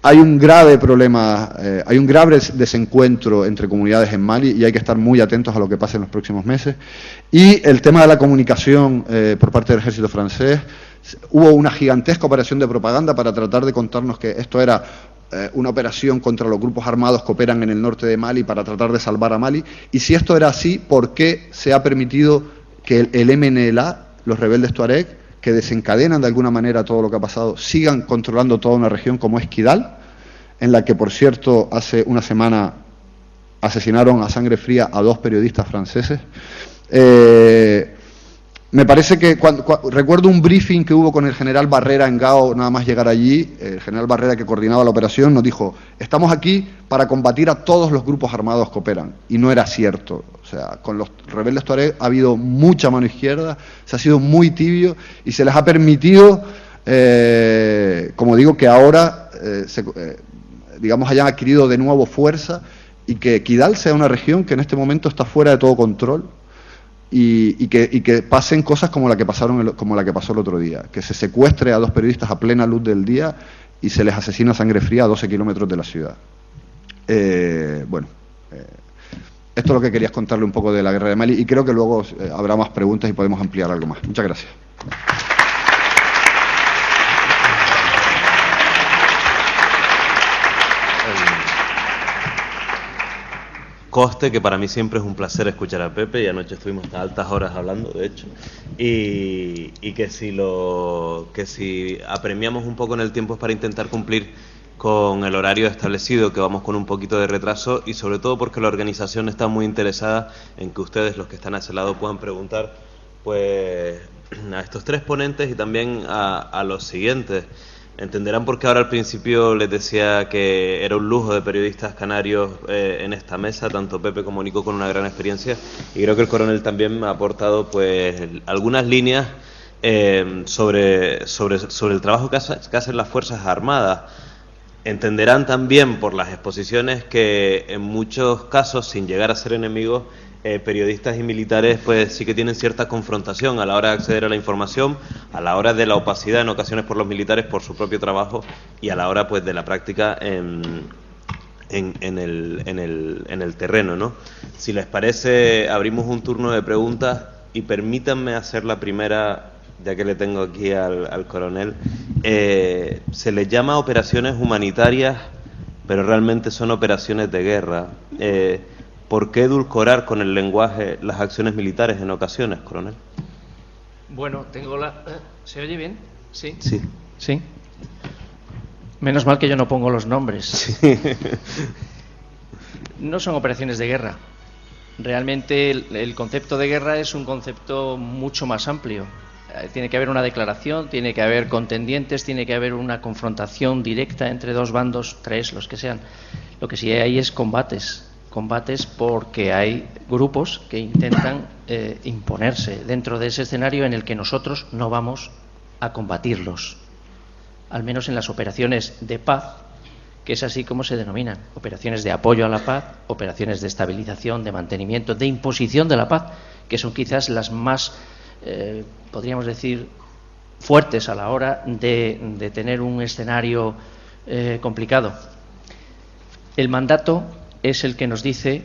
Hay un grave problema, hay un grave desencuentro entre comunidades en Mali, y hay que estar muy atentos a lo que pase en los próximos meses. Y el tema de la comunicación por parte del ejército francés. Hubo una gigantesca operación de propaganda para tratar de contarnos que esto era una operación contra los grupos armados que operan en el norte de Mali para tratar de salvar a Mali. Y si esto era así, ¿por qué se ha permitido que el MNLA, los rebeldes tuareg, que desencadenan de alguna manera todo lo que ha pasado, sigan controlando toda una región como es Kidal, en la que, por cierto, hace una semana asesinaron a sangre fría a 2 periodistas franceses? Me parece que recuerdo un briefing que hubo con el general Barrera en Gao, nada más llegar allí. El general Barrera, que coordinaba la operación, nos dijo: estamos aquí para combatir a todos los grupos armados que operan. Y no era cierto. O sea, con los rebeldes tuareg ha habido mucha mano izquierda, se ha sido muy tibio y se les ha permitido, como digo, que ahora digamos hayan adquirido de nuevo fuerza, y que Kidal sea una región que en este momento está fuera de todo control. Y que pasen cosas como la que pasó el otro día, que se secuestre a 2 periodistas a plena luz del día y se les asesina a sangre fría a 12 kilómetros de la ciudad. Esto es lo que querías contarle un poco de la guerra de Mali, y creo que luego habrá más preguntas y podemos ampliar algo más. Muchas gracias. Coste que para mí siempre es un placer escuchar a Pepe, y anoche estuvimos hasta altas horas hablando, de hecho, y que si apremiamos un poco en el tiempo es para intentar cumplir con el horario establecido, que vamos con un poquito de retraso, y sobre todo porque la organización está muy interesada en que ustedes, los que están a ese lado, puedan preguntar pues a estos 3 ponentes y también a los siguientes. Entenderán por qué ahora al principio les decía que era un lujo de periodistas canarios en esta mesa, tanto Pepe como Nico con una gran experiencia, y creo que el coronel también me ha aportado pues algunas líneas sobre el trabajo que hacen las Fuerzas Armadas. Entenderán también por las exposiciones que en muchos casos, sin llegar a ser enemigos, periodistas y militares pues sí que tienen cierta confrontación a la hora de acceder a la información, a la hora de la opacidad en ocasiones por los militares por su propio trabajo, y a la hora pues de la práctica en el terreno, ¿no? Si les parece, abrimos un turno de preguntas, y permítanme hacer la primera, ya que le tengo aquí al coronel. Se les llama operaciones humanitarias, pero realmente son operaciones de guerra. ¿Por qué edulcorar con el lenguaje las acciones militares en ocasiones, coronel? Bueno, ¿se oye bien? ¿Sí? Sí. ¿Sí? Menos mal que yo no pongo los nombres. Sí. No son operaciones de guerra. Realmente el concepto de guerra es un concepto mucho más amplio. Tiene que haber una declaración, tiene que haber contendientes, tiene que haber una confrontación directa entre 2 bandos, 3, los que sean. Lo que sí hay es combates porque hay grupos que intentan imponerse dentro de ese escenario en el que nosotros no vamos a combatirlos, al menos en las operaciones de paz, que es así como se denominan: operaciones de apoyo a la paz, operaciones de estabilización, de mantenimiento, de imposición de la paz, que son quizás las más, podríamos decir, fuertes a la hora de tener un escenario complicado. El mandato es el que nos dice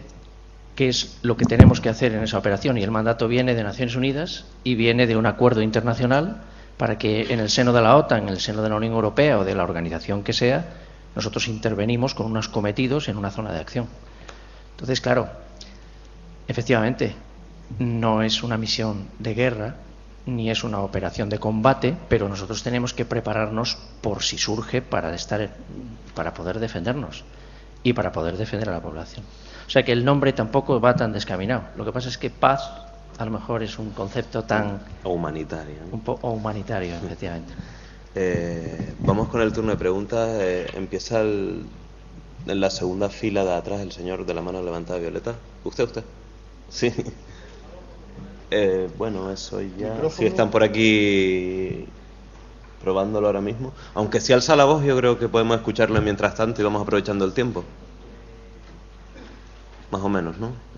qué es lo que tenemos que hacer en esa operación, y el mandato viene de Naciones Unidas y viene de un acuerdo internacional para que en el seno de la OTAN, en el seno de la Unión Europea o de la organización que sea, nosotros intervenimos con unos cometidos en una zona de acción. Entonces, claro, efectivamente, no es una misión de guerra ni es una operación de combate, pero nosotros tenemos que prepararnos por si surge para poder defendernos y para poder defender a la población. O sea que el nombre tampoco va tan descaminado. Lo que pasa es que paz a lo mejor es un concepto tan... humanitario, ¿no? O humanitario, efectivamente. Vamos con el turno de preguntas. Empieza en la segunda fila de atrás, el señor de la mano levantada violeta. ¿Usted? Sí. Bueno, eso ya... Si están por aquí probándolo ahora mismo. Aunque si alza la voz, yo creo que podemos escucharlo mientras tanto y vamos aprovechando el tiempo. Más o menos, ¿no?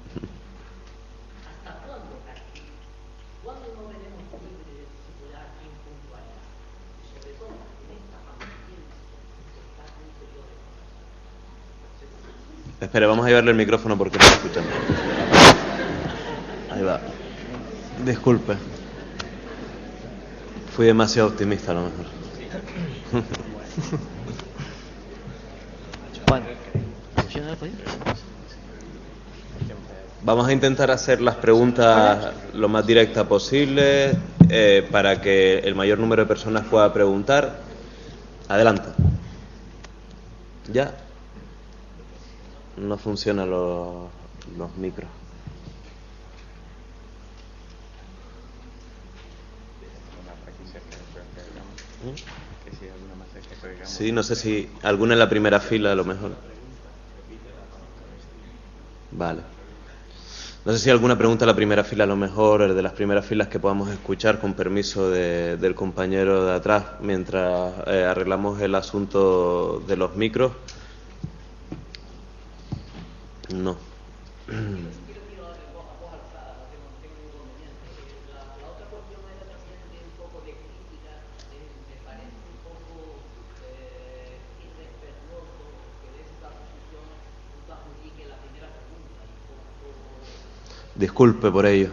Espere, vamos a llevarle el micrófono porque no lo escuchan. Ahí va. Disculpe. Fui demasiado optimista a lo mejor. Bueno. Vamos a intentar hacer las preguntas lo más directas posible para que el mayor número de personas pueda preguntar. Adelante. ¿Ya? No funcionan los micros. Sí, no sé si alguna en la primera fila a lo mejor. Vale. No sé si alguna pregunta en la primera fila a lo mejor, el de las primeras filas que podamos escuchar con permiso del compañero de atrás mientras arreglamos el asunto de los micros. No. Disculpe por ello.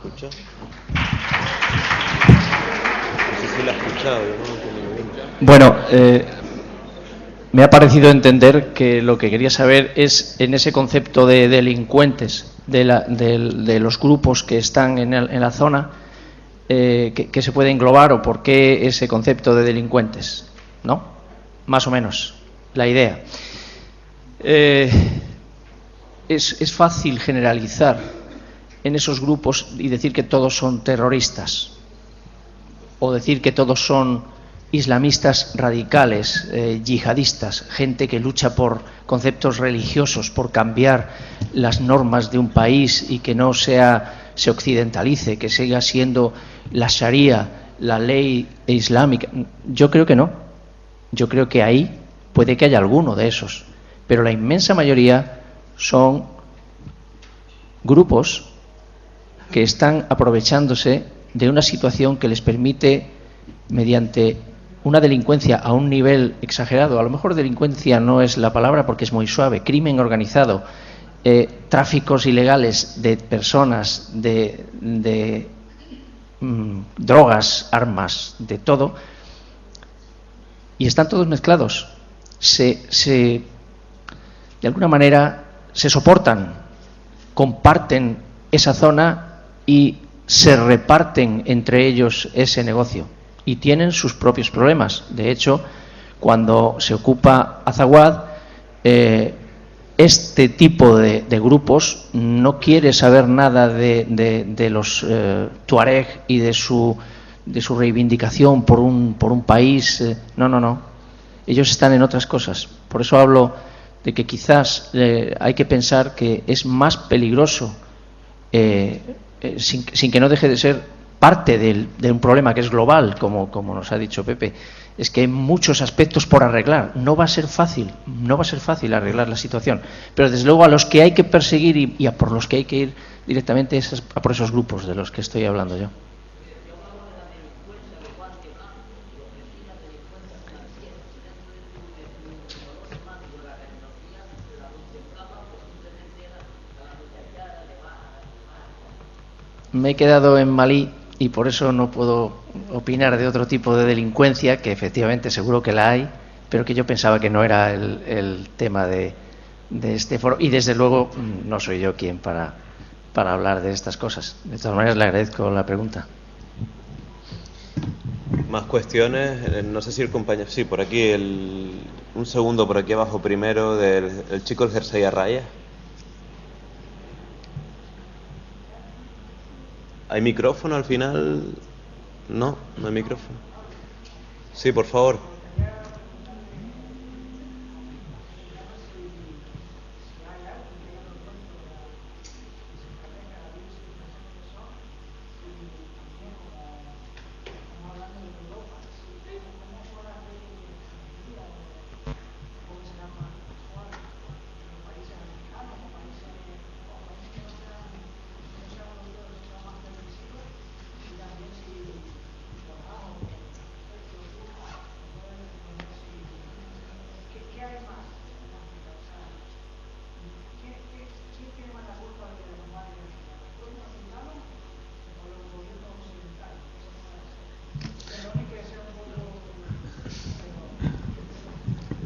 ¿Escucha? No sé si la ha escuchado. Bueno, me ha parecido entender que lo que quería saber es en ese concepto de delincuentes, de los grupos que están en la zona, que se puede englobar o por qué ese concepto de delincuentes, ¿no? Más o menos, la idea. Es fácil generalizar en esos grupos y decir que todos son terroristas o decir que todos son islamistas radicales, yihadistas, gente que lucha por conceptos religiosos, por cambiar las normas de un país y que no se occidentalice, que siga siendo la Sharia, la ley islámica. Yo creo que no. Yo creo que ahí puede que haya alguno de esos, pero la inmensa mayoría son grupos que están aprovechándose de una situación que les permite, mediante una delincuencia a un nivel exagerado, a lo mejor delincuencia no es la palabra porque es muy suave, crimen organizado, tráficos ilegales de personas, de drogas, armas, de todo, y están todos mezclados. De alguna manera se soportan, comparten esa zona y se reparten entre ellos ese negocio y tienen sus propios problemas. De hecho, cuando se ocupa Azawad, este tipo de grupos no quiere saber nada de los tuareg y de su reivindicación por un país. No. Ellos están en otras cosas. Por eso hablo de que quizás hay que pensar que es más peligroso, sin que no deje de ser parte de un problema que es global, como nos ha dicho Pepe. Es que hay muchos aspectos por arreglar. No va a ser fácil arreglar la situación, pero desde luego a los que hay que perseguir y a por los que hay que ir directamente es a por esos grupos de los que estoy hablando yo. Me he quedado en Malí y por eso no puedo opinar de otro tipo de delincuencia, que efectivamente seguro que la hay, pero que yo pensaba que no era el tema de este foro. Y desde luego no soy yo quien para hablar de estas cosas. De todas maneras le agradezco la pregunta. Más cuestiones. No sé si el compañero... Sí, por aquí, un segundo por aquí abajo primero, del chico del jersey a rayas. ¿Hay micrófono al final? No hay micrófono. Sí, por favor.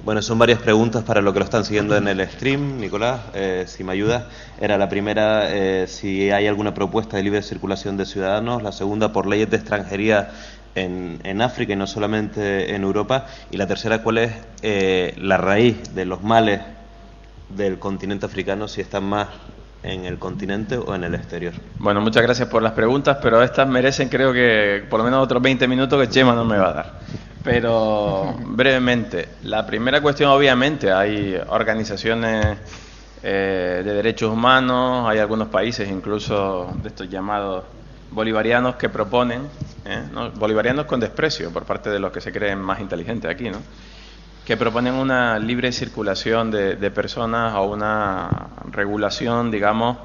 Bueno, son varias preguntas para lo que lo están siguiendo en el stream, Nicolás, si me ayudas. Era la primera, si hay alguna propuesta de libre circulación de ciudadanos, la segunda, por leyes de extranjería en África y no solamente en Europa, y la tercera, ¿cuál es la raíz de los males del continente africano, si están más en el continente o en el exterior? Bueno, muchas gracias por las preguntas, pero estas merecen, creo que por lo menos otros 20 minutos que Chema no me va a dar. Pero brevemente, la primera cuestión, obviamente, hay organizaciones de derechos humanos, hay algunos países incluso de estos llamados bolivarianos que proponen, ¿no? Bolivarianos con desprecio por parte de los que se creen más inteligentes aquí, ¿no? Que proponen una libre circulación de personas o una regulación, digamos,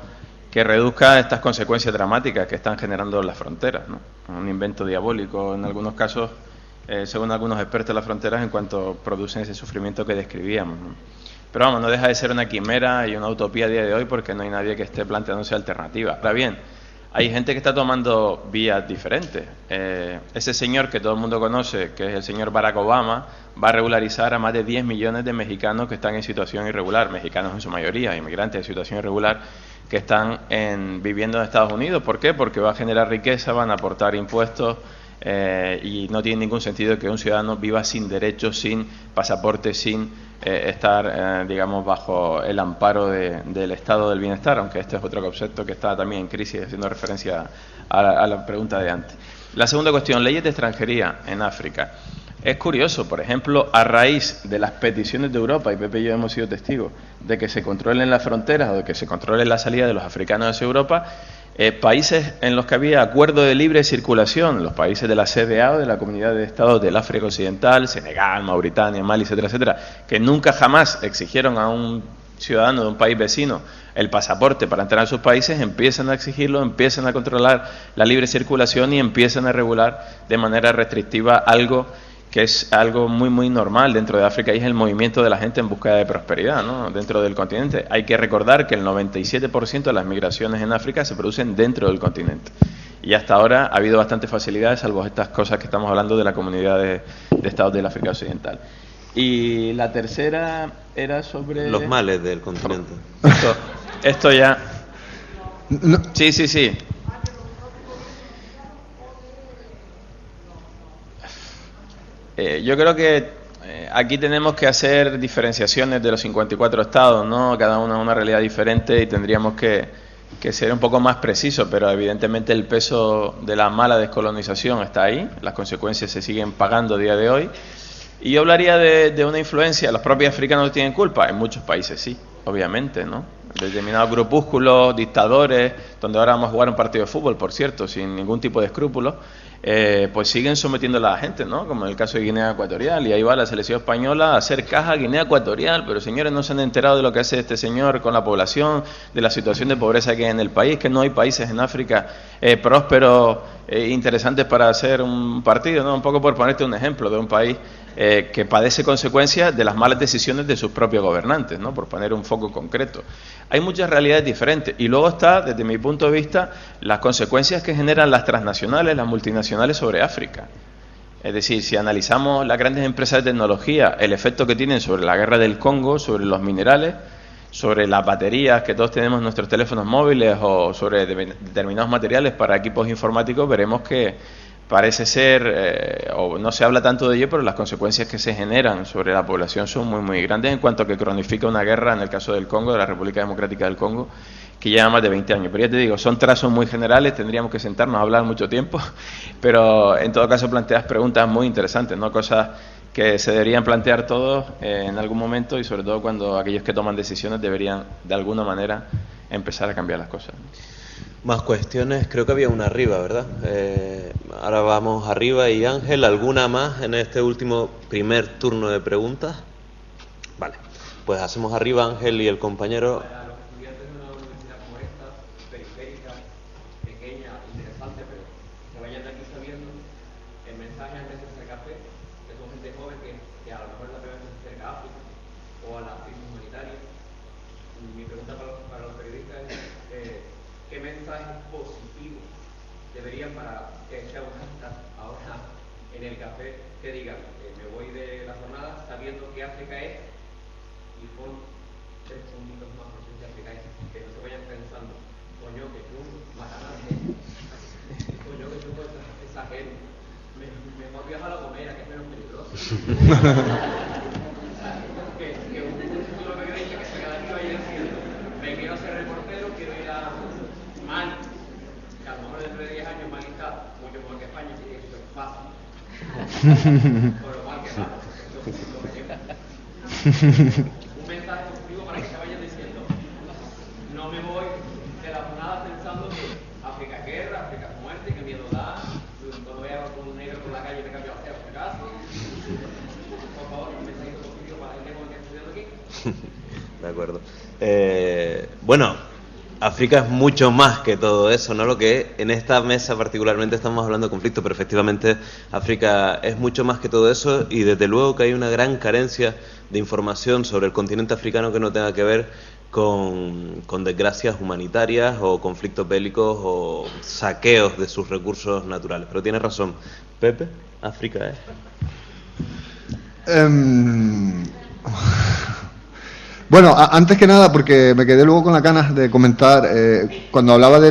que reduzca estas consecuencias dramáticas que están generando las fronteras, ¿no? Un invento diabólico en algunos casos, según algunos expertos de las fronteras, en cuanto producen ese sufrimiento que describíamos, ¿no? Pero vamos, no deja de ser una quimera y una utopía a día de hoy porque no hay nadie que esté planteándose alternativas. Ahora bien, hay gente que está tomando vías diferentes. Ese señor que todo el mundo conoce, que es el señor Barack Obama, va a regularizar a más de 10 millones de mexicanos que están en situación irregular, mexicanos en su mayoría, inmigrantes en situación irregular, que están viviendo en Estados Unidos. ¿Por qué? Porque va a generar riqueza, van a aportar impuestos y no tiene ningún sentido que un ciudadano viva sin derechos, sin pasaporte, sin estar, digamos, bajo el amparo del estado del bienestar, aunque este es otro concepto que está también en crisis, haciendo referencia a la pregunta de antes. La segunda cuestión, leyes de extranjería en África. Es curioso, por ejemplo, a raíz de las peticiones de Europa, y Pepe y yo hemos sido testigos, de que se controlen las fronteras o de que se controle la salida de los africanos hacia Europa, países en los que había acuerdo de libre circulación, los países de la CDA o de la Comunidad de Estados del África Occidental, Senegal, Mauritania, Mali, etcétera, etcétera, que nunca jamás exigieron a un ciudadano de un país vecino el pasaporte para entrar a sus países, empiezan a exigirlo, empiezan a controlar la libre circulación y empiezan a regular de manera restrictiva algo que es algo muy muy normal dentro de África, y es el movimiento de la gente en búsqueda de prosperidad, ¿no? Dentro del continente. Hay que recordar que el 97% de las migraciones en África se producen dentro del continente. Y hasta ahora ha habido bastantes facilidades, salvo estas cosas que estamos hablando de la Comunidad de Estados del África Occidental. Y la tercera era sobre... Los males del continente. Esto ya... No. Sí. Yo creo que aquí tenemos que hacer diferenciaciones de los 54 estados, ¿no? Cada uno es una realidad diferente y tendríamos que ser un poco más precisos, pero evidentemente el peso de la mala descolonización está ahí, las consecuencias se siguen pagando a día de hoy. Y yo hablaría de una influencia. ¿Los propios africanos tienen culpa? En muchos países sí, obviamente, ¿no? Determinados grupúsculos, dictadores, donde ahora vamos a jugar un partido de fútbol, por cierto, sin ningún tipo de escrúpulos, pues siguen sometiendo a la gente, ¿no? Como en el caso de Guinea Ecuatorial, y ahí va la selección española a hacer caja a Guinea Ecuatorial, pero señores, no se han enterado de lo que hace este señor con la población, de la situación de pobreza que hay en el país, que no hay países en África prósperos, interesantes para hacer un partido, ¿no? Un poco por ponerte un ejemplo de un país que padece consecuencias de las malas decisiones de sus propios gobernantes, ¿no? Por poner un foco concreto. Hay muchas realidades diferentes, y luego está, desde mi punto de vista, las consecuencias que generan las transnacionales, las multinacionales sobre África. Es decir, si analizamos las grandes empresas de tecnología, el efecto que tienen sobre la guerra del Congo, sobre los minerales, sobre las baterías que todos tenemos en nuestros teléfonos móviles o sobre determinados materiales para equipos informáticos, veremos que parece ser, o no se habla tanto de ello, pero las consecuencias que se generan sobre la población son muy muy grandes en cuanto a que cronifica una guerra, en el caso del Congo, de la República Democrática del Congo, que lleva más de 20 años. Pero ya te digo, son trazos muy generales, tendríamos que sentarnos a hablar mucho tiempo, pero en todo caso planteas preguntas muy interesantes, ¿no? Cosas que se deberían plantear todos en algún momento, y sobre todo cuando aquellos que toman decisiones deberían de alguna manera empezar a cambiar las cosas. Más cuestiones, creo que había una arriba, ¿verdad? Ahora vamos arriba. Y Ángel, ¿alguna más en este último primer turno de preguntas? Vale, pues hacemos arriba Ángel y el compañero. Para los estudiantes de una universidad como esta, periférica, pequeña, interesante, pero que vayan de aquí sabiendo, el mensaje antes de acerca café, que son gente joven que a lo mejor es la primera vez que se acerca a África o a la crisis humanitaria. Mi pregunta para los periodistas es ¿qué mensajes positivos deberían, para que sea un hashtag ahora en el café que digan, me voy de la jornada sabiendo que África es, y pon 3 segunditos más por si África es, que no se vayan pensando, coño, que tú matarás, coño, que tú exagero, mejor viaja a La Gomera, que es menos peligroso. que un futuro me dice que se queda aquí vaya diciendo, me quiero ser reportero, quiero ir a Mali, que a lo mejor dentro de 10 años Mali está mucho mejor que España, así que eso es fácil. Por lo cual que vamos, lo que lleva. Un mensaje positivo para que se vayan diciendo, no me voy de la jornada pensando que África es guerra, África es muerte, que miedo da, cuando vea con un negro por la calle me cambio hacia por caso. Por favor, un mensaje positivo para el tema que estoy estudiando aquí. De acuerdo. Bueno, África es mucho más que todo eso, ¿no? Lo que en esta mesa particularmente estamos hablando de conflicto, pero efectivamente África es mucho más que todo eso y desde luego que hay una gran carencia de información sobre el continente africano que no tenga que ver con desgracias humanitarias o conflictos bélicos o saqueos de sus recursos naturales. Pero tienes razón, Pepe, África es... Bueno, antes que nada, porque me quedé luego con las ganas de comentar, cuando hablaba de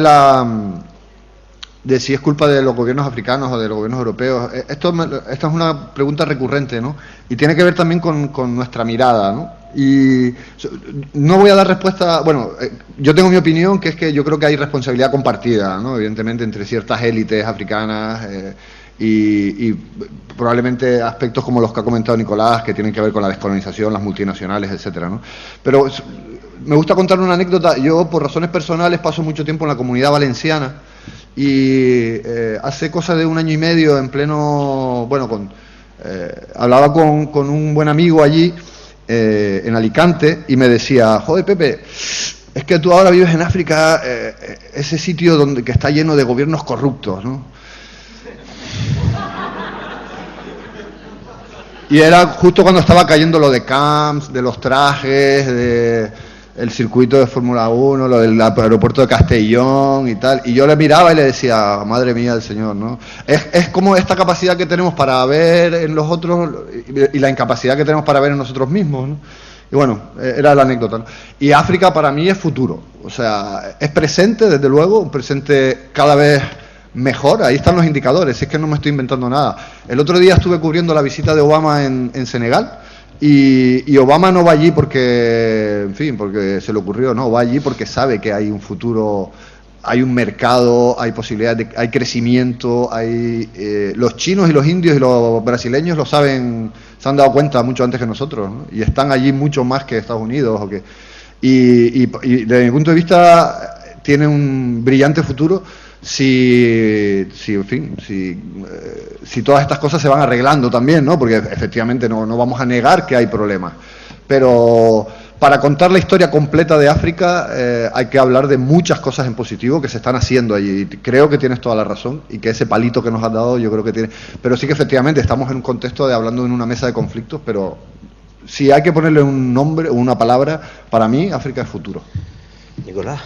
si es culpa de los gobiernos africanos o de los gobiernos europeos, esta es una pregunta recurrente, ¿no? Y tiene que ver también con nuestra mirada, ¿no? Y no voy a dar respuesta, bueno, yo tengo mi opinión, que es que yo creo que hay responsabilidad compartida, ¿no? Evidentemente entre ciertas élites africanas y probablemente aspectos como los que ha comentado Nicolás, que tienen que ver con la descolonización, las multinacionales, etcétera, ¿no? Pero me gusta contar una anécdota. Yo, por razones personales, paso mucho tiempo en la Comunidad Valenciana y hace cosa de 1 año y medio, en pleno, bueno, hablaba con un buen amigo allí, en Alicante, y me decía, joder, Pepe, es que tú ahora vives en África, ese sitio que está lleno de gobiernos corruptos, ¿no? Y era justo cuando estaba cayendo lo de Camps, de los trajes, de el circuito de Fórmula 1, lo del aeropuerto de Castellón y tal. Y yo le miraba y le decía, madre mía del Señor, ¿no? Es como esta capacidad que tenemos para ver en los otros y la incapacidad que tenemos para ver en nosotros mismos, ¿no? Y bueno, era la anécdota, ¿no? Y África para mí es futuro. O sea, es presente, desde luego, un presente cada vez mejor. Ahí están los indicadores, es que no me estoy inventando nada. El otro día estuve cubriendo la visita de Obama en Senegal y Obama no va allí porque, en fin, porque se le ocurrió, no, va allí porque sabe que hay un futuro, hay un mercado, hay posibilidades, hay crecimiento, hay los chinos y los indios y los brasileños lo saben, se han dado cuenta mucho antes que nosotros, ¿no? Y están allí mucho más que Estados Unidos y desde mi punto de vista tiene un brillante futuro. Si todas estas cosas se van arreglando también, ¿no? Porque efectivamente no vamos a negar que hay problemas. Pero para contar la historia completa de África hay que hablar de muchas cosas en positivo que se están haciendo allí. Creo que tienes toda la razón y que ese palito que nos has dado yo creo que tiene... Pero sí que efectivamente estamos en un contexto de hablando en una mesa de conflictos, pero si hay que ponerle un nombre o una palabra, para mí África es futuro. Nicolás.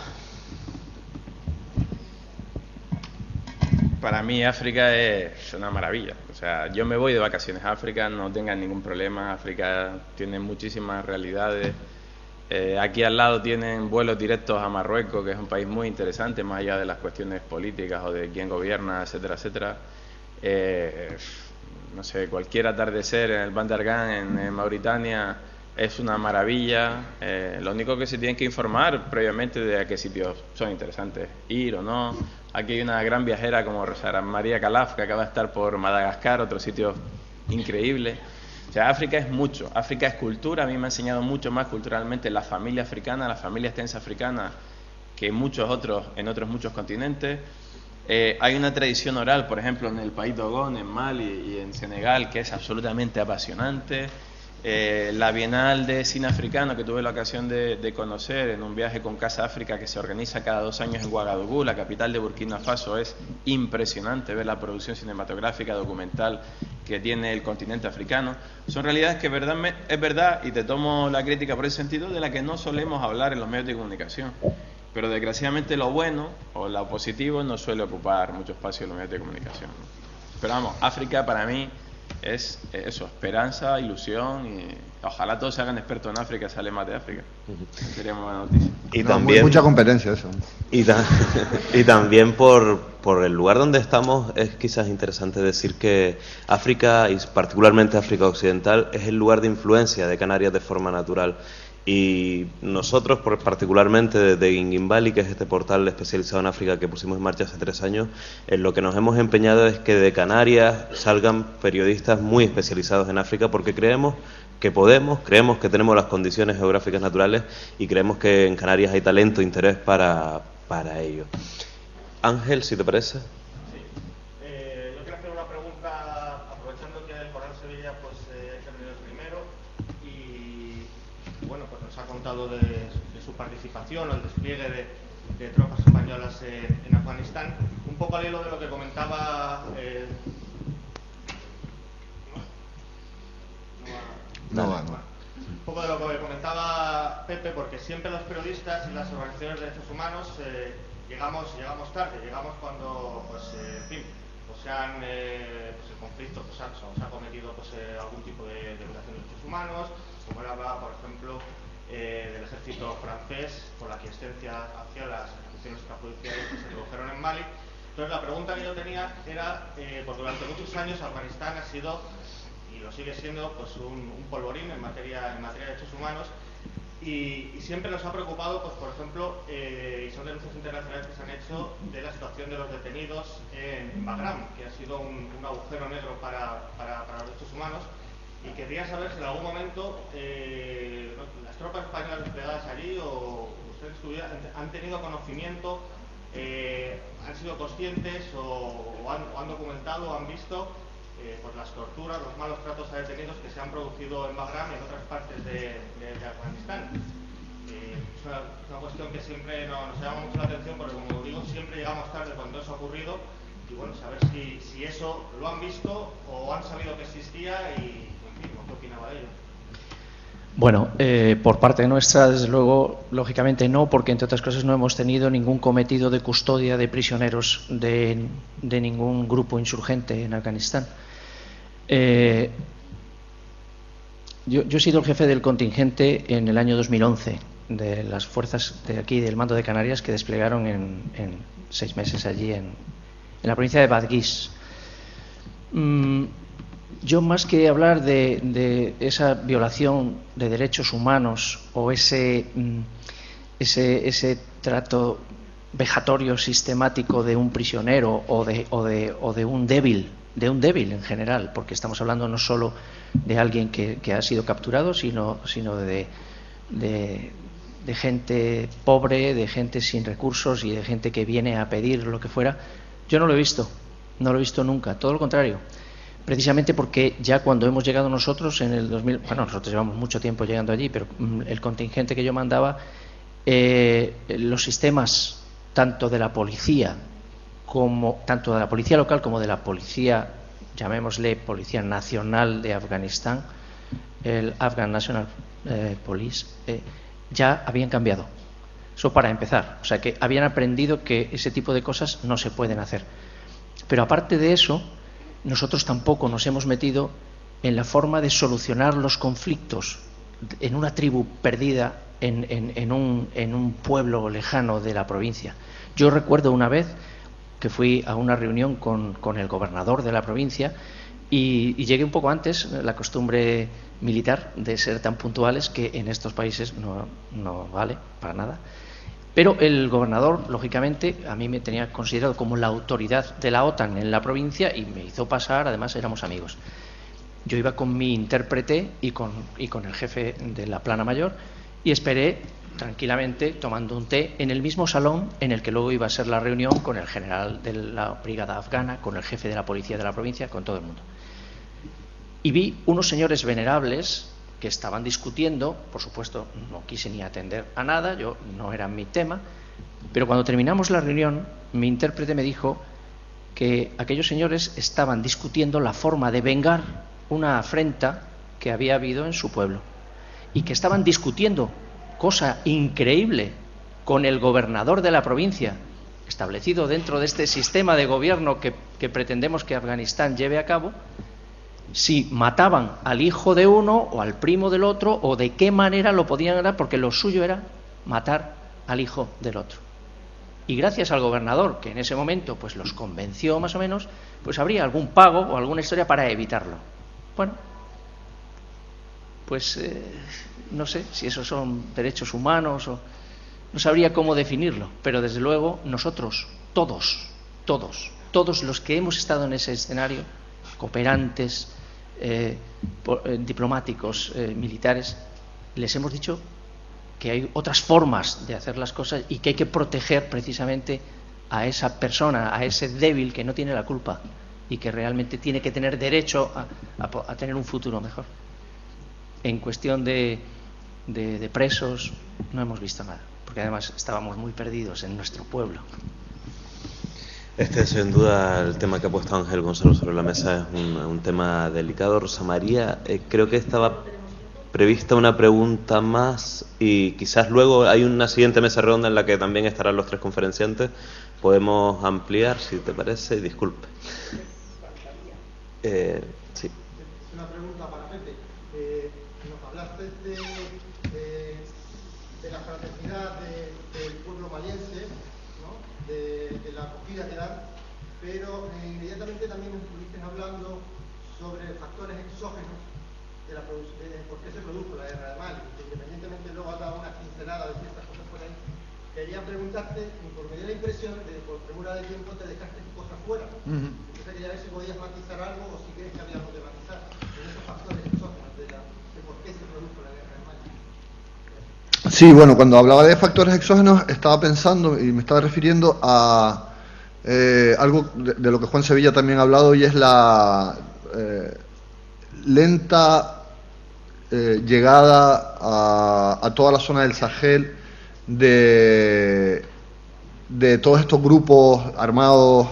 Para mí África es una maravilla. O sea, yo me voy de vacaciones a África, no tengan ningún problema. África tiene muchísimas realidades. Aquí al lado tienen vuelos directos a Marruecos, que es un país muy interesante, más allá de las cuestiones políticas o de quién gobierna, etcétera, etcétera. No sé, cualquier atardecer en el Bandargan, en Mauritania, es una maravilla. Lo único que se tienen que informar previamente de a qué sitios son interesantes ir o no. Aquí hay una gran viajera como Rosa María Calaf, que acaba de estar por Madagascar, otro sitio increíble. O sea, África es mucho. África es cultura. A mí me ha enseñado mucho más culturalmente la familia africana, la familia extensa africana, que en otros muchos continentes. Hay una tradición oral, por ejemplo, en el país Dogon, en Mali y en Senegal, que es absolutamente apasionante. La Bienal de Cine Africano, que tuve la ocasión de conocer en un viaje con Casa África, que se organiza cada 2 años en Ouagadougou, la capital de Burkina Faso. Es impresionante ver la producción cinematográfica documental que tiene el continente africano. Son realidades que es verdad, y te tomo la crítica por ese sentido, de la que no solemos hablar en los medios de comunicación. Pero desgraciadamente lo bueno o lo positivo no suele ocupar mucho espacio en los medios de comunicación. Pero vamos, África para mí es eso, esperanza, ilusión, y ojalá todos se hagan expertos en África, sale más de África. Sería muy buena noticia. Y también, mucha competencia eso. Y también por el lugar donde estamos es quizás interesante decir que África, y particularmente África Occidental, es el lugar de influencia de Canarias de forma natural. Y nosotros, particularmente desde Ingimbali, que es este portal especializado en África que pusimos en marcha hace 3 años, en lo que nos hemos empeñado es que de Canarias salgan periodistas muy especializados en África, porque creemos que creemos que tenemos las condiciones geográficas naturales y creemos que en Canarias hay talento e interés para ello. Ángel, si te parece. Yo quiero hacer una pregunta, aprovechando que el Coronel Sevilla pues ha terminado el primero y bueno, pues nos ha contado de su participación, el despliegue de tropas españolas en Afganistán, un poco al hilo de lo que comentaba un poco de lo que comentaba Pepe, porque siempre los periodistas y las organizaciones de derechos humanos llegamos tarde, llegamos cuando pues en fin, pues el conflicto pues se ha cometido pues algún tipo de violación de derechos humanos, como él hablaba por ejemplo del ejército francés por la aquiescencia hacia las ejecuciones extrajudiciales que se produjeron en Mali. Entonces la pregunta que yo tenía era, pues durante muchos años Afganistán ha sido y lo sigue siendo pues un polvorín en materia de derechos humanos y siempre nos ha preocupado pues por ejemplo y son denuncias internacionales que se han hecho de la situación de los detenidos en Bagram, que ha sido un agujero negro para los derechos humanos, y quería saber si en algún momento las tropas españolas desplegadas allí o ustedes han tenido conocimiento, han sido conscientes o han documentado o han visto pues las torturas, los malos tratos a detenidos que se han producido en Bagram y en otras partes de Afganistán. Es una cuestión que siempre nos llama mucho la atención porque, como digo, siempre llegamos tarde cuando eso ha ocurrido y bueno, saber si eso lo han visto o han sabido que existía y, en fin, ¿qué opinaba de ello? Bueno, por parte nuestra, desde luego, lógicamente no, porque entre otras cosas no hemos tenido ningún cometido de custodia de prisioneros de ningún grupo insurgente en Afganistán. Yo he sido el jefe del contingente en el año 2011 de las fuerzas de aquí del Mando de Canarias que desplegaron en 6 meses allí en la provincia de Badghis. Yo, más que hablar de esa violación de derechos humanos o ese trato vejatorio sistemático de un prisionero o de un débil en general, porque estamos hablando no solo de alguien que ha sido capturado, sino de gente pobre, de gente sin recursos y de gente que viene a pedir lo que fuera. Yo no lo he visto nunca, todo lo contrario. Precisamente porque ya cuando hemos llegado nosotros en el 2000, bueno, nosotros llevamos mucho tiempo llegando allí, pero el contingente que yo mandaba, los sistemas tanto de la policía local como de la policía, llamémosle Policía Nacional de Afganistán, el Afghan National Police, ya habían cambiado. Eso para empezar, o sea que habían aprendido que ese tipo de cosas no se pueden hacer. Pero aparte de eso, nosotros tampoco nos hemos metido en la forma de solucionar los conflictos en una tribu perdida en un pueblo lejano de la provincia. Yo recuerdo una vez que fui a una reunión con el gobernador de la provincia y llegué un poco antes, la costumbre militar de ser tan puntuales que en estos países no vale para nada. Pero el gobernador, lógicamente, a mí me tenía considerado como la autoridad de la OTAN en la provincia y me hizo pasar, además éramos amigos. Yo iba con mi intérprete y con el jefe de la plana mayor y esperé tranquilamente tomando un té en el mismo salón en el que luego iba a ser la reunión con el general de la brigada afgana, con el jefe de la policía de la provincia, con todo el mundo. Y vi unos señores venerables que estaban discutiendo, por supuesto no quise ni atender a nada, no era mi tema, pero cuando terminamos la reunión, mi intérprete me dijo que aquellos señores estaban discutiendo la forma de vengar una afrenta que había habido en su pueblo y que estaban discutiendo, cosa increíble, con el gobernador de la provincia, establecido dentro de este sistema de gobierno que pretendemos que Afganistán lleve a cabo, si mataban al hijo de uno o al primo del otro, o de qué manera lo podían dar, porque lo suyo era matar al hijo del otro. Y gracias al gobernador, que en ese momento pues los convenció más o menos, pues habría algún pago o alguna historia para evitarlo. Bueno, pues no sé si esos son derechos humanos o no sabría cómo definirlo, pero desde luego nosotros, todos los que hemos estado en ese escenario, cooperantes, diplomáticos, militares, les hemos dicho que hay otras formas de hacer las cosas y que hay que proteger precisamente a esa persona, a ese débil que no tiene la culpa y que realmente tiene que tener derecho a tener un futuro mejor. En cuestión de presos no hemos visto nada, porque además estábamos muy perdidos en nuestro pueblo. Este, sin duda, el tema que ha puesto Ángel Gonzalo sobre la mesa es un tema delicado. Rosa María, creo que estaba prevista una pregunta más y quizás luego hay una siguiente mesa redonda en la que también estarán los 3 conferenciantes. Podemos ampliar, si te parece. Disculpe. Sí. Una pregunta para Pepe. Nos hablaste de la fraternidad del pueblo maliense, ¿no? de la acogida que dan, pero inmediatamente también estuviste hablando sobre factores exógenos de por qué se produjo la guerra de Mali, que independientemente luego has dado una pincelada de ciertas cosas por ahí. Quería preguntarte, porque me dio la impresión de que por premura de tiempo te dejaste cosas fuera. Entonces quería ver si podías matizar algo o si crees que había algo de matizar en esos factores exógenos de por qué se produjo la guerra de Mali. Sí, bueno, cuando hablaba de factores exógenos estaba pensando y me estaba refiriendo a algo de lo que Juan Sevilla también ha hablado, y es la lenta llegada a toda la zona del Sahel de todos estos grupos armados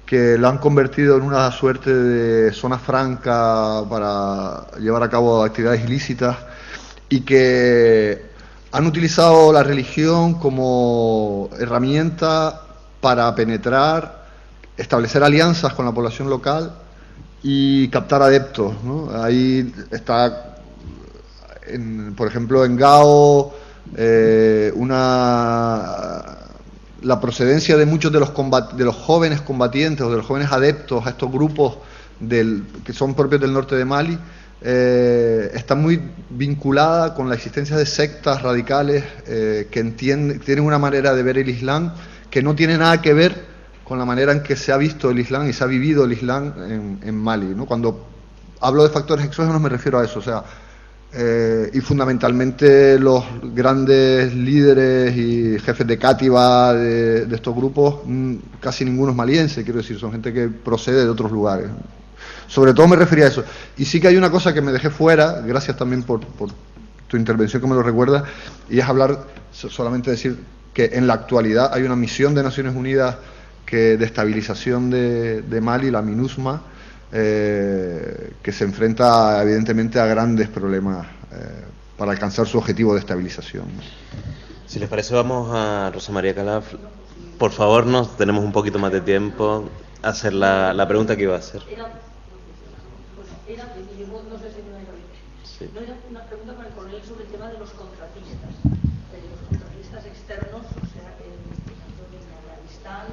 que la han convertido en una suerte de zona franca para llevar a cabo actividades ilícitas, y que han utilizado la religión como herramienta para penetrar, establecer alianzas con la población local y captar adeptos, ¿no? Ahí está, por ejemplo, en Gao, la procedencia de muchos de los jóvenes combatientes o de los jóvenes adeptos a estos grupos que son propios del norte de Mali, está muy vinculada con la existencia de sectas radicales que tienen una manera de ver el Islam que no tiene nada que ver con la manera en que se ha visto el Islam y se ha vivido el Islam en Mali, ¿no? Cuando hablo de factores exógenos me refiero a eso, o sea, y fundamentalmente los grandes líderes y jefes de cátiva de estos grupos, casi ninguno es maliense, quiero decir, son gente que procede de otros lugares. Sobre todo me refería a eso. Y sí que hay una cosa que me dejé fuera, gracias también por tu intervención que me lo recuerda, y es hablar, solamente decir que en la actualidad hay una misión de Naciones Unidas de estabilización de Mali, la MINUSMA, que se enfrenta evidentemente a grandes problemas para alcanzar su objetivo de estabilización. Si les parece, vamos a Rosa María Calaf. Por favor, tenemos un poquito más de tiempo a hacer la pregunta que iba a hacer. No sé si me oigo bien. Sí. No era una pregunta para el coronel sobre el tema de los contratistas externos, o sea, en Afganistán,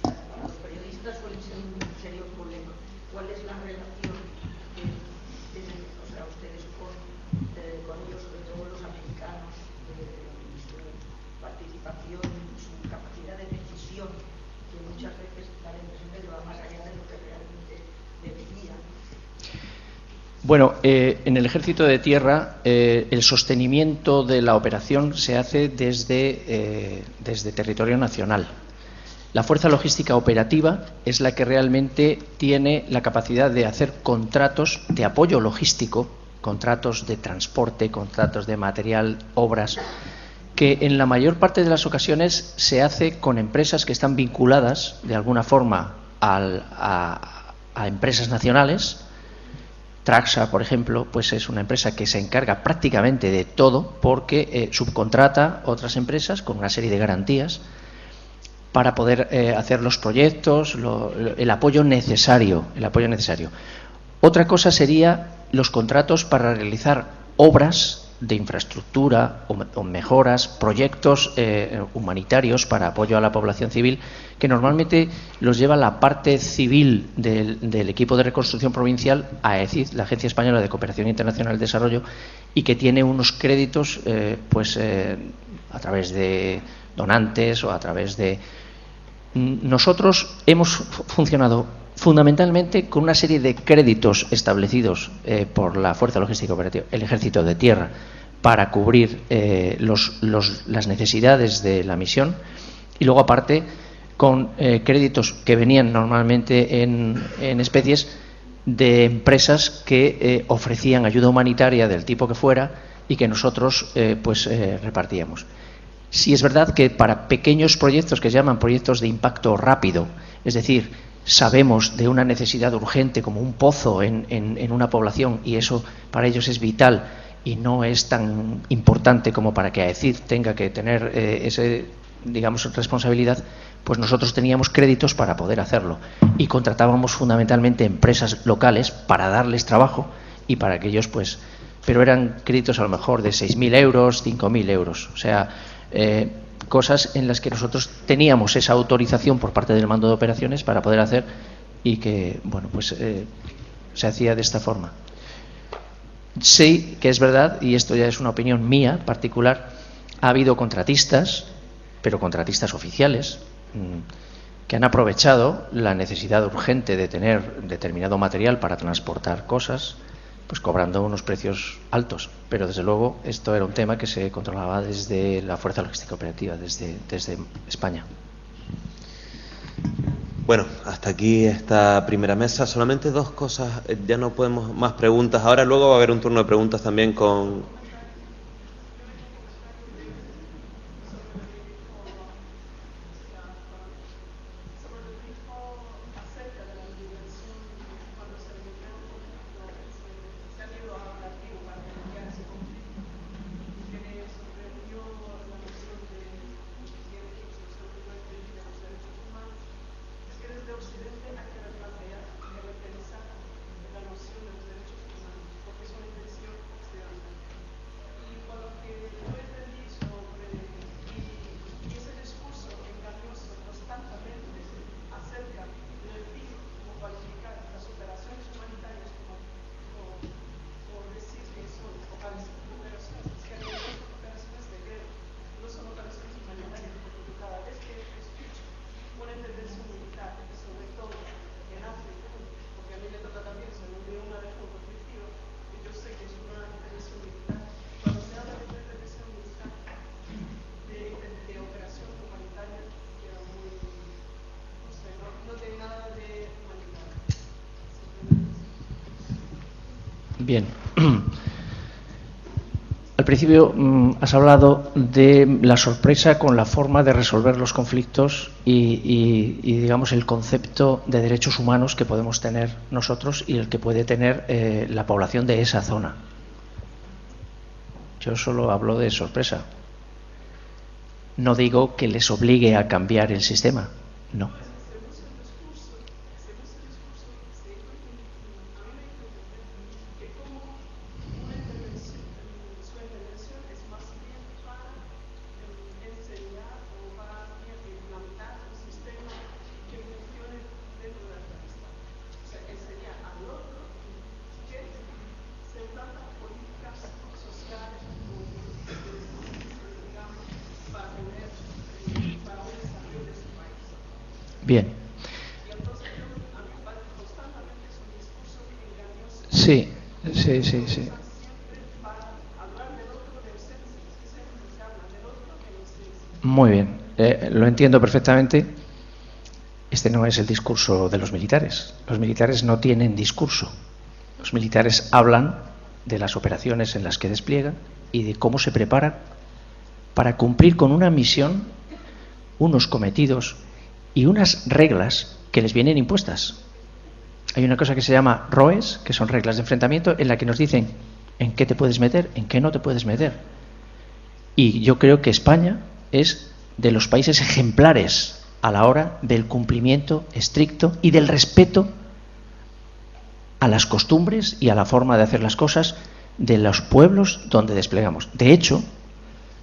para los periodistas suelen ser un serio problema. ¿Cuál es la relación que tienen, o sea, ustedes con ellos, sobre todo los americanos, su participación, su capacidad de decisión, que muchas veces da la impresión de que va más allá de lo que realmente debería? Bueno, en el Ejército de Tierra el sostenimiento de la operación se hace desde territorio nacional. La fuerza logística operativa es la que realmente tiene la capacidad de hacer contratos de apoyo logístico, contratos de transporte, contratos de material, obras, que en la mayor parte de las ocasiones se hace con empresas que están vinculadas de alguna forma a empresas nacionales, Traxa, por ejemplo, pues es una empresa que se encarga prácticamente de todo porque subcontrata otras empresas con una serie de garantías para poder hacer los proyectos, el apoyo necesario. Otra cosa sería los contratos para realizar obras de infraestructura o mejoras, proyectos humanitarios para apoyo a la población civil, que normalmente los lleva la parte civil del equipo de reconstrucción provincial, AECID, la Agencia Española de Cooperación Internacional y Desarrollo, y que tiene unos créditos a través de donantes o a través de... Nosotros hemos funcionado fundamentalmente con una serie de créditos establecidos por la Fuerza Logística Operativa, el Ejército de Tierra, para cubrir las necesidades de la misión, y luego aparte con créditos que venían normalmente en especies de empresas que ofrecían ayuda humanitaria del tipo que fuera y que nosotros repartíamos. Sí es verdad que para pequeños proyectos que se llaman proyectos de impacto rápido, es decir, sabemos de una necesidad urgente como un pozo en una población y eso para ellos es vital y no es tan importante como para que AECID tenga que tener responsabilidad, pues nosotros teníamos créditos para poder hacerlo y contratábamos fundamentalmente empresas locales para darles trabajo y para que ellos pero eran créditos a lo mejor de 6.000 euros, 5.000 euros, o sea, cosas en las que nosotros teníamos esa autorización por parte del mando de operaciones para poder hacer y que, se hacía de esta forma. Sí que es verdad, y esto ya es una opinión mía particular, ha habido contratistas, pero contratistas oficiales, que han aprovechado la necesidad urgente de tener determinado material para transportar cosas, pues cobrando unos precios altos. Pero desde luego esto era un tema que se controlaba desde la Fuerza Logística Operativa, desde España. Bueno, hasta aquí esta primera mesa. Solamente dos cosas, ya no podemos más preguntas. Ahora luego va a haber un turno de preguntas también con... Bien. Al principio has hablado de la sorpresa con la forma de resolver los conflictos y digamos el concepto de derechos humanos que podemos tener nosotros y el que puede tener la población de esa zona. Yo solo hablo de sorpresa. No digo que les obligue a cambiar el sistema, no. Bien. Sí. Muy bien. Lo entiendo perfectamente. Este no es el discurso de los militares. Los militares no tienen discurso. Los militares hablan de las operaciones en las que despliegan y de cómo se preparan para cumplir con una misión, unos cometidos y unas reglas que les vienen impuestas. hay una cosa que se llama ROES, que son reglas de enfrentamiento, en la que nos dicen en qué te puedes meter, en qué no te puedes meter. Y yo creo que España es de los países ejemplares a la hora del cumplimiento estricto y del respeto a las costumbres y a la forma de hacer las cosas de los pueblos donde desplegamos. De hecho,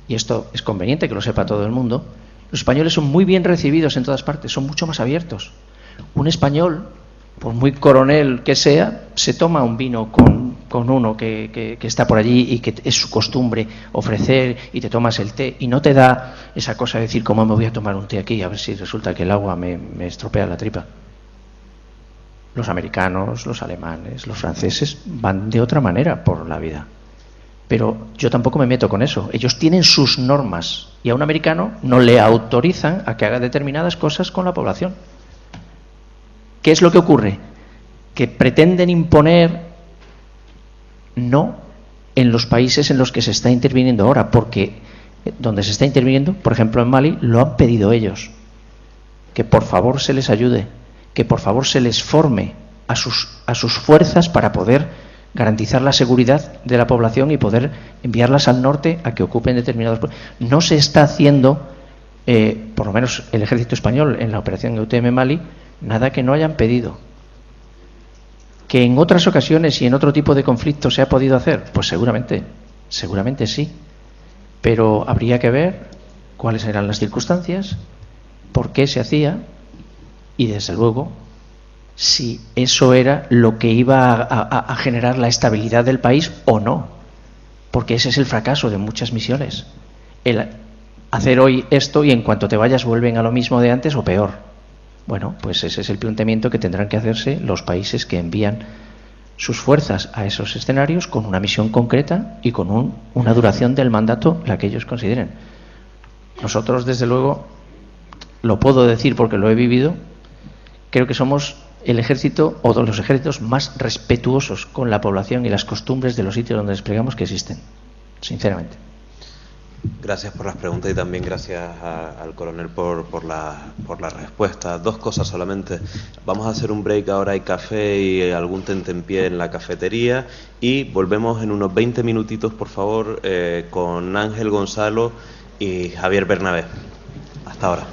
y esto es conveniente que lo sepa todo el mundo, los españoles son muy bien recibidos en todas partes, son mucho más abiertos. Un español, por muy coronel que sea, se toma un vino con uno que está por allí y que es su costumbre ofrecer, y te tomas el té y no te da esa cosa de decir, ¿cómo me voy a tomar un té aquí? A ver si resulta que el agua me estropea la tripa. Los americanos, los alemanes, los franceses van de otra manera por la vida. Pero yo tampoco me meto con eso. Ellos tienen sus normas y a un americano no le autorizan a que haga determinadas cosas con la población. ¿Qué es lo que ocurre? Que pretenden imponer no en los países en los que se está interviniendo ahora, porque donde se está interviniendo, por ejemplo en Mali, lo han pedido ellos. Que por favor se les ayude, que por favor se les forme a sus fuerzas para poder garantizar la seguridad de la población y poder enviarlas al norte a que ocupen determinados puestos. No se está haciendo, por lo menos el ejército español en la operación EUTM Mali, nada que no hayan pedido. ¿Que en otras ocasiones y en otro tipo de conflictos se ha podido hacer? Pues seguramente sí. Pero habría que ver cuáles eran las circunstancias, por qué se hacía y, desde luego, si eso era lo que iba a generar la estabilidad del país o no. Porque ese es el fracaso de muchas misiones. El hacer hoy esto y en cuanto te vayas vuelven a lo mismo de antes o peor. Bueno, pues ese es el planteamiento que tendrán que hacerse los países que envían sus fuerzas a esos escenarios con una misión concreta y con una duración del mandato la que ellos consideren. Nosotros, desde luego, lo puedo decir porque lo he vivido, creo que somos el ejército o de los ejércitos más respetuosos con la población y las costumbres de los sitios donde desplegamos que existen, sinceramente. Gracias por las preguntas y también gracias al coronel por la respuesta. Dos cosas solamente. Vamos a hacer un break ahora, hay café y algún tentempié en la cafetería y volvemos en unos 20 minutitos, por favor, con Ángel Gonzalo y Javier Bernabé. Hasta ahora.